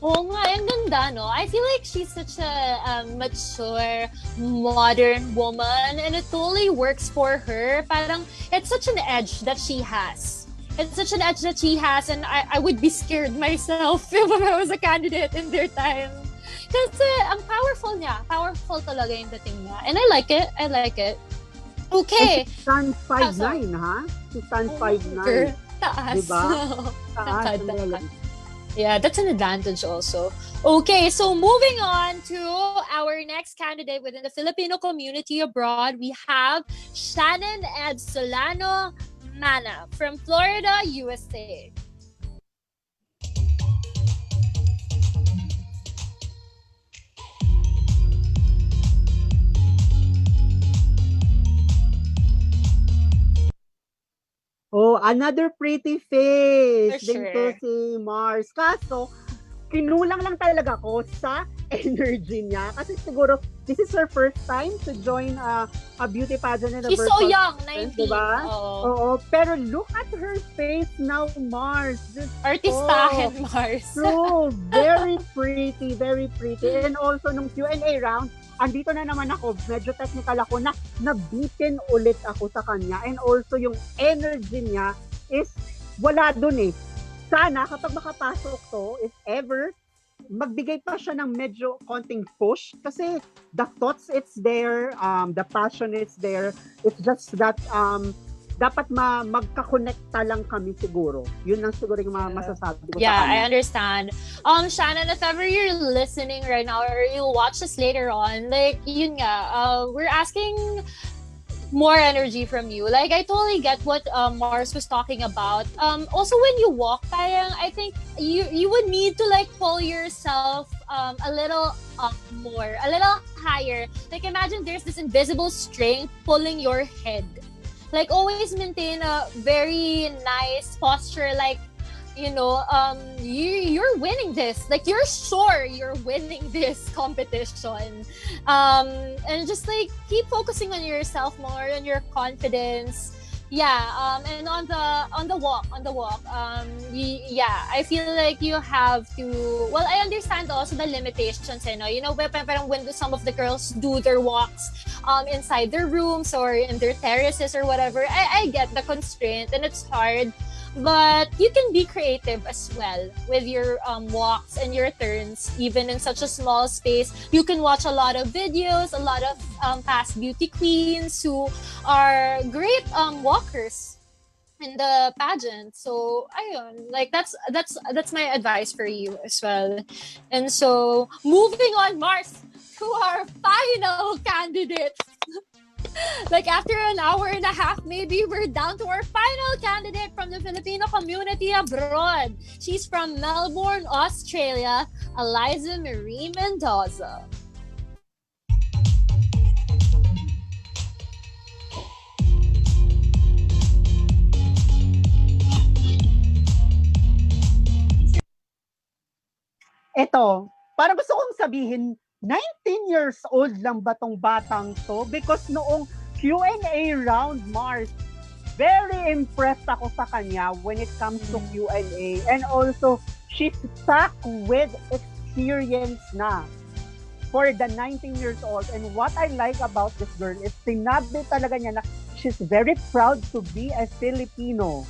Oo nga, ang ganda, no? I feel like she's such a mature, modern woman, and it totally works for her. Parang, it's such an edge that she has. It's such an edge that she has, and I would be scared myself if I was a candidate in their time. Kasi ang powerful niya. Powerful talaga yung dating niya. And I like it. I like it. Okay. And she stands 5'9", ha? She stands 5'9". Taas. Diba? Taas. Yeah, that's an advantage also. Okay, so moving on to our next candidate within the Filipino community abroad, we have Shannon Ed Solano Mana from Florida, USA. Oh, another pretty face. For Din sure. to si Mars. Kaso, kinulang lang talaga ko sa energy niya. Kasi siguro, this is her first time to join a beauty pageant in a She's so virtual young, contest, 19. diba? Oo. Oo. Pero look at her face now, Mars. Just, Artistahin, Mars. true. Very pretty, very pretty. And also, nung Q&A round, andito na naman ako, medyo technical ako, na nabitin ulit ako sa kanya. And also, yung energy niya is wala dun eh. Sana, kapag makapasok to, if ever, magbigay pa siya ng medyo konting push. Kasi the thoughts, it's there. The passion, it's there. It's just that, dapat magkakonekta lang kami siguro. Yun lang siguro yung masasabi ko Yeah, sa kanya. I understand. Shannon, if ever you're listening right now or you'll watch this later on, like, yun nga, we're asking more energy from you. Like, I totally get what Mars was talking about. Also, when you walk, parang, I think you would need to, like, pull yourself a little up more, a little higher. Like, imagine there's this invisible string pulling your head. Like, always maintain a very nice posture, like, you know, you're winning this. Like, you're sure you're winning this competition. And just, like, keep focusing on yourself more, on your confidence. Yeah, and on the walk, yeah, I feel like you have to, well, I understand also the limitations, you know, parang when some of the girls do their walks inside their rooms or in their terraces or whatever, I get the constraint and it's hard. But you can be creative as well with your walks and your turns, even in such a small space. You can watch a lot of videos, a lot of past beauty queens who are great walkers in the pageant. So ayun, like that's my advice for you as well. And so moving on, Mars, to our final candidate. Like, after an hour and a half, maybe we're down to our final candidate from the Filipino community abroad. She's from Melbourne, Australia, Eliza Marie Mendoza. Eto, parang gusto kong sabihin, 19 years old lang ba tong batang to? Because noong Q&A round, Mars, very impressed ako sa kanya when it comes to Q&A. And also, she's stuck with experience na for the 19 years old. And what I like about this girl is sinabi talaga niya na she's very proud to be a Filipino.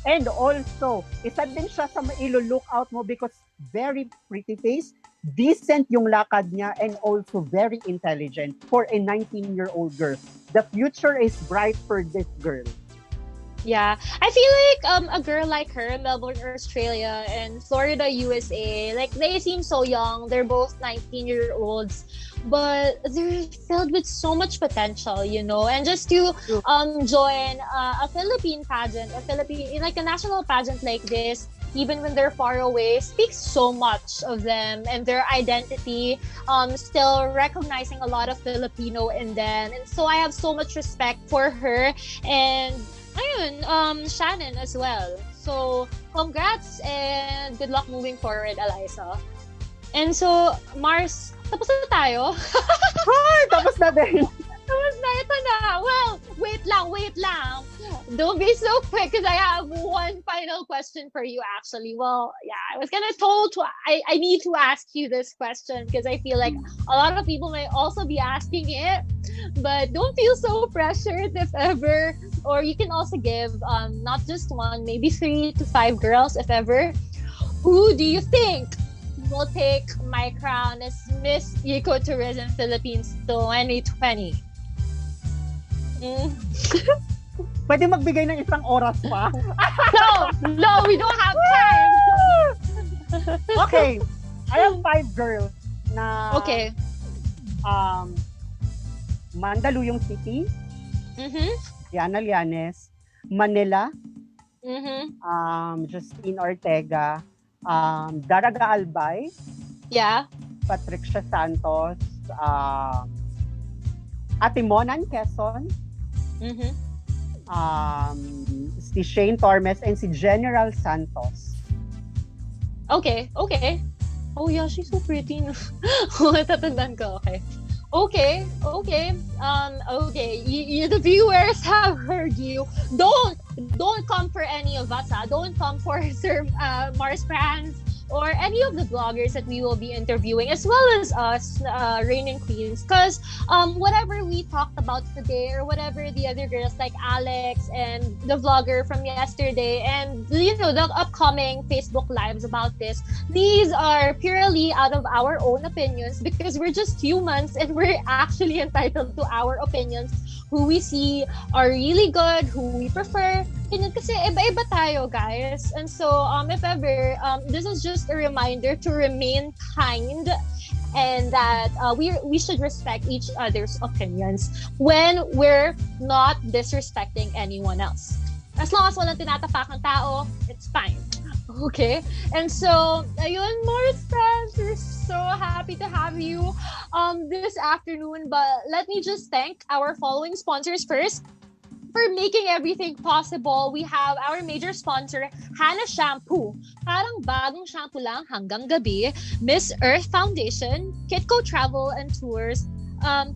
And also, isa din siya sa mailo-look out mo because very pretty face, decent yung lakad niya, and also very intelligent for a 19-year-old girl. The future is bright for this girl. Yeah, I feel like a girl like her, Melbourne, Australia, and Florida, USA, like, they seem so young. They're both 19-year-olds, but they're filled with so much potential, you know. And just to join a Philippine pageant, like a national pageant like this, even when they're far away, speaks so much of them and their identity, still recognizing a lot of Filipino in them. And so I have so much respect for her, and ayun, Shannon as well. So, congrats and good luck moving forward, Eliza. And so, Mars, tapos na tayo. Hi! Tapos na din. Tapos na, ito na. Well, wait lang. Don't be so quick because I have one final question for you actually. Well, yeah, I was gonna I need to ask you this question because I feel like a lot of people might also be asking it. But don't feel so pressured if ever. Or you can also give not just one, maybe 3 to 5 girls if ever. Who do you think will take my crown as Miss Ecotourism Philippines 2020? Pwede magbigay ng isang oras pa. No, we don't have time. Okay. I have 5 girls na Okay. Mandaluyong City, Mhm. Yana Llanes, Manila, Mhm. Justine Ortega, Daraga Albay, Yeah. Patricia Santos, Ate Monan Quezon, Mhm. si Shane Tormes, and si General Santos. Okay. Oh yeah, she's so pretty. Tatandaan ko. Okay. Okay. The viewers have heard you. Don't come for any of us. Don't come for Sir Mars Franz or any of the bloggers that we will be interviewing, as well as us, Reigning Queens. Because whatever we talked about today, or whatever the other girls like Alex and the vlogger from yesterday, and the upcoming Facebook lives about this, these are purely out of our own opinions because we're just humans and we're actually entitled to our opinions. Who we see are really good, who we prefer. Kasi iba-iba tayo, guys. And so, if ever, this is just a reminder to remain kind and that we should respect each other's opinions when we're not disrespecting anyone else. As long as walang tinatapakang tao, it's fine. Okay? And so, ayun, Mars Franz, we're so happy to have you this afternoon. But let me just thank our following sponsors first for making everything possible. We have our major sponsor, Hana Shampoo. Parang bagong shampoo lang hanggang gabi. Miss Earth Foundation, Kitco Travel and Tours,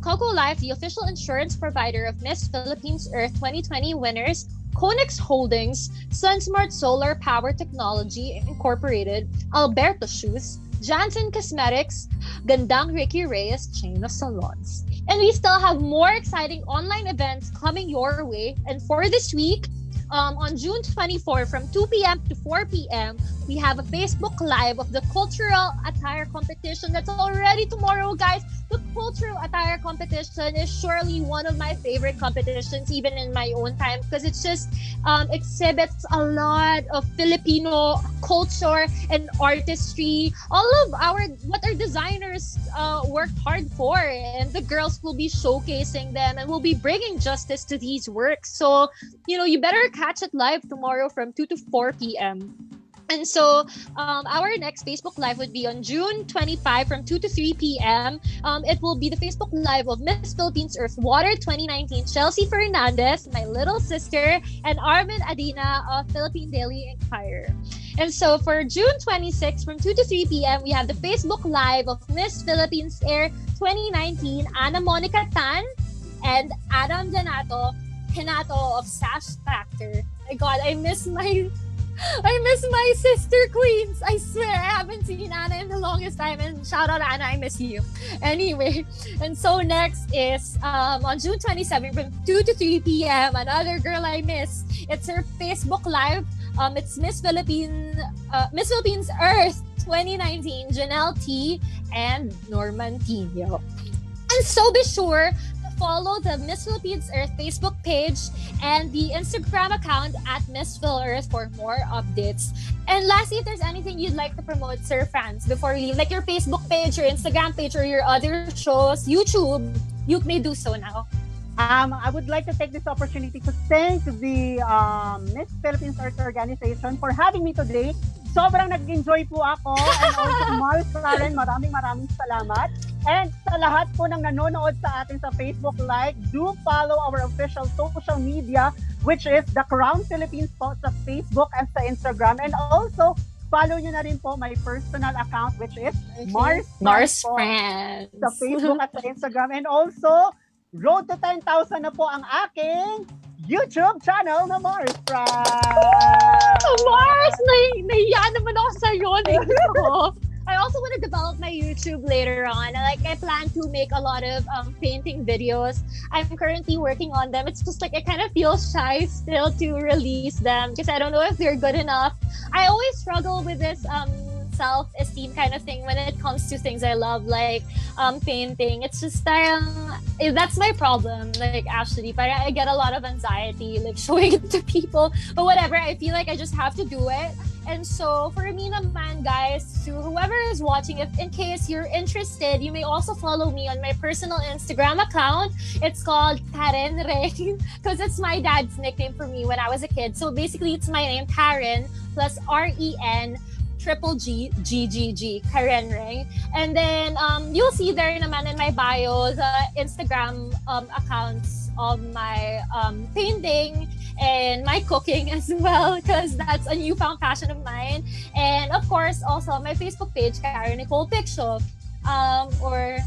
Coco Life, the official insurance provider of Miss Philippines Earth 2020 winners, Conex Holdings, SunSmart Solar Power Technology Incorporated, Alberto Shoes, Janssen Cosmetics, Gandang Ricky Reyes Chain of Salons. And we still have more exciting online events coming your way. And for this week, on June 24 from 2 p.m. to 4 p.m., we have a Facebook Live of the Cultural Attire Competition. That's already tomorrow, guys. The Cultural Attire Competition is surely one of my favorite competitions, even in my own time, because it just exhibits a lot of Filipino culture and artistry. All of what our designers worked hard for, and the girls will be showcasing them and will be bringing justice to these works. So, you better catch it live tomorrow from 2 to 4 p.m. And so, our next Facebook Live would be on June 25 from 2 to 3 p.m. It will be the Facebook Live of Miss Philippines Earth Water 2019, Chelsea Fernandez, my little sister, and Armin Adina of Philippine Daily Inquirer. And so, for June 26 from 2 to 3 p.m., we have the Facebook Live of Miss Philippines Air 2019, Ana Monica Tan, and Adam Hanato of Sash Factor. My God, I miss my sister queens. I swear, I haven't seen Anna in the longest time. And shout out Anna, I miss you. Anyway, and so next is on June 27 from 2 to 3 p.m. Another girl I miss. It's her Facebook Live. It's Miss Philippines Earth 2019, Janelle T and Norman Tino. And so be sure follow the Miss Philippines Earth Facebook page and the Instagram account at Miss Phil Earth for more updates. And lastly, if there's anything you'd like to promote, Sir Franz, before we leave, like your Facebook page, your Instagram page, or your other shows, YouTube, you may do so now. I would like to take this opportunity to thank the Miss Philippines Earth Organization for having me today. Sobrang nag-enjoy po ako, and also Mars Karen, maraming salamat. And sa lahat po ng nanonood sa atin sa Facebook Live, do follow our official social media which is the Qrown Philippines po sa Facebook and sa Instagram. And also, follow nyo na rin po my personal account, which is Mars po, Friends. sa Facebook at sa Instagram. And also, road to 10,000 na po ang aking YouTube channel na Mars Friends. Mars, nahiya naman ako sa'yo. I also want to develop my YouTube later on. I plan to make a lot of painting videos. I'm currently working on them. It's just like I kind of feel shy still to release them because I don't know if they're good enough. I always struggle with this self-esteem kind of thing when it comes to things I love, like painting. It's just that's my problem. Like actually, but I get a lot of anxiety like showing it to people. But whatever, I feel like I just have to do it. And so for me naman, guys, to whoever is watching, if in case you're interested, you may also follow me on my personal Instagram account. It's called Karen Ring because it's my dad's nickname for me when I was a kid. So basically, it's my name, Karen plus REN triple G, Karen Ring. And then you'll see there naman in my bio the Instagram accounts of my painting and my cooking as well, because that's a newfound passion of mine. And of course, also my Facebook page, Karen Nicole Piccio. Or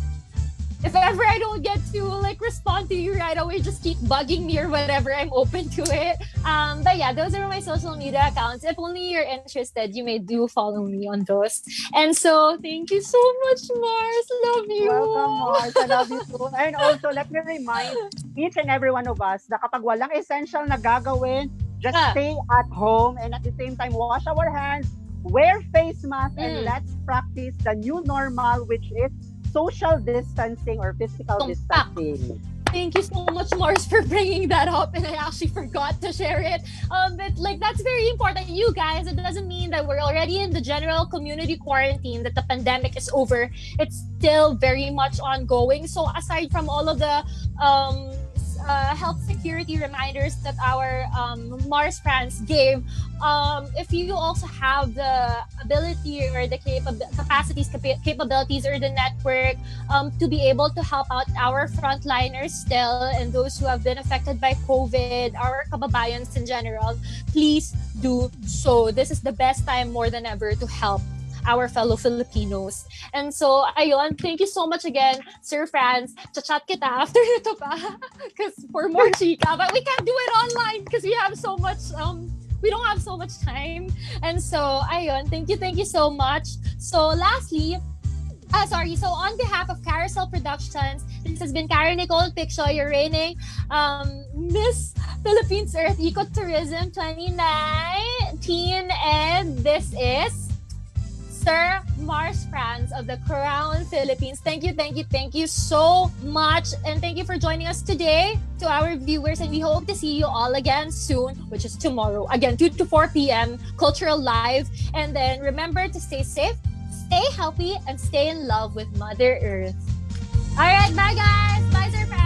if ever I don't get to like respond to you right away, just keep bugging me or whatever. I'm open to it. But yeah, those are my social media accounts. If only you're interested, you may do follow me on those. And so, thank you so much, Mars. Love you. Welcome, Mars. I love you too. And also, let me remind each and every one of us na kapag walang essential na gagawin, just stay at home and at the same time, wash our hands, wear face mask, and let's practice the new normal, which is social distancing or physical distancing. Thank you so much, Mars, for bringing that up, and I actually forgot to share it. But like that's very important, you guys. It doesn't mean that we're already in the general community quarantine, that the pandemic is over. It's still very much ongoing. So aside from all of the health security reminders that our Mars friends gave, if you also have the ability or the capabilities or the network to be able to help out our frontliners still and those who have been affected by COVID, our kababayans in general, please do so. This is the best time more than ever to help our fellow Filipinos. And so, ayun, thank you so much again, Sir Franz. Chat kita after ito pa because for more chika, but we can't do it online because we have so much, we don't have so much time. And so, ayun, thank you so much. So, lastly, so on behalf of Carousel Productions, this has been Karen Nicole Piccio, your reigning Miss Philippines Earth Ecotourism 2019, and this is Sir Mars Franz of the Qrown Philippines. Thank you so much. And thank you for joining us today, to our viewers. And we hope to see you all again soon, which is tomorrow. Again, 2 to 4 p.m. Cultural Live. And then remember to stay safe, stay healthy, and stay in love with Mother Earth. All right, bye guys. Bye, Sir Franz.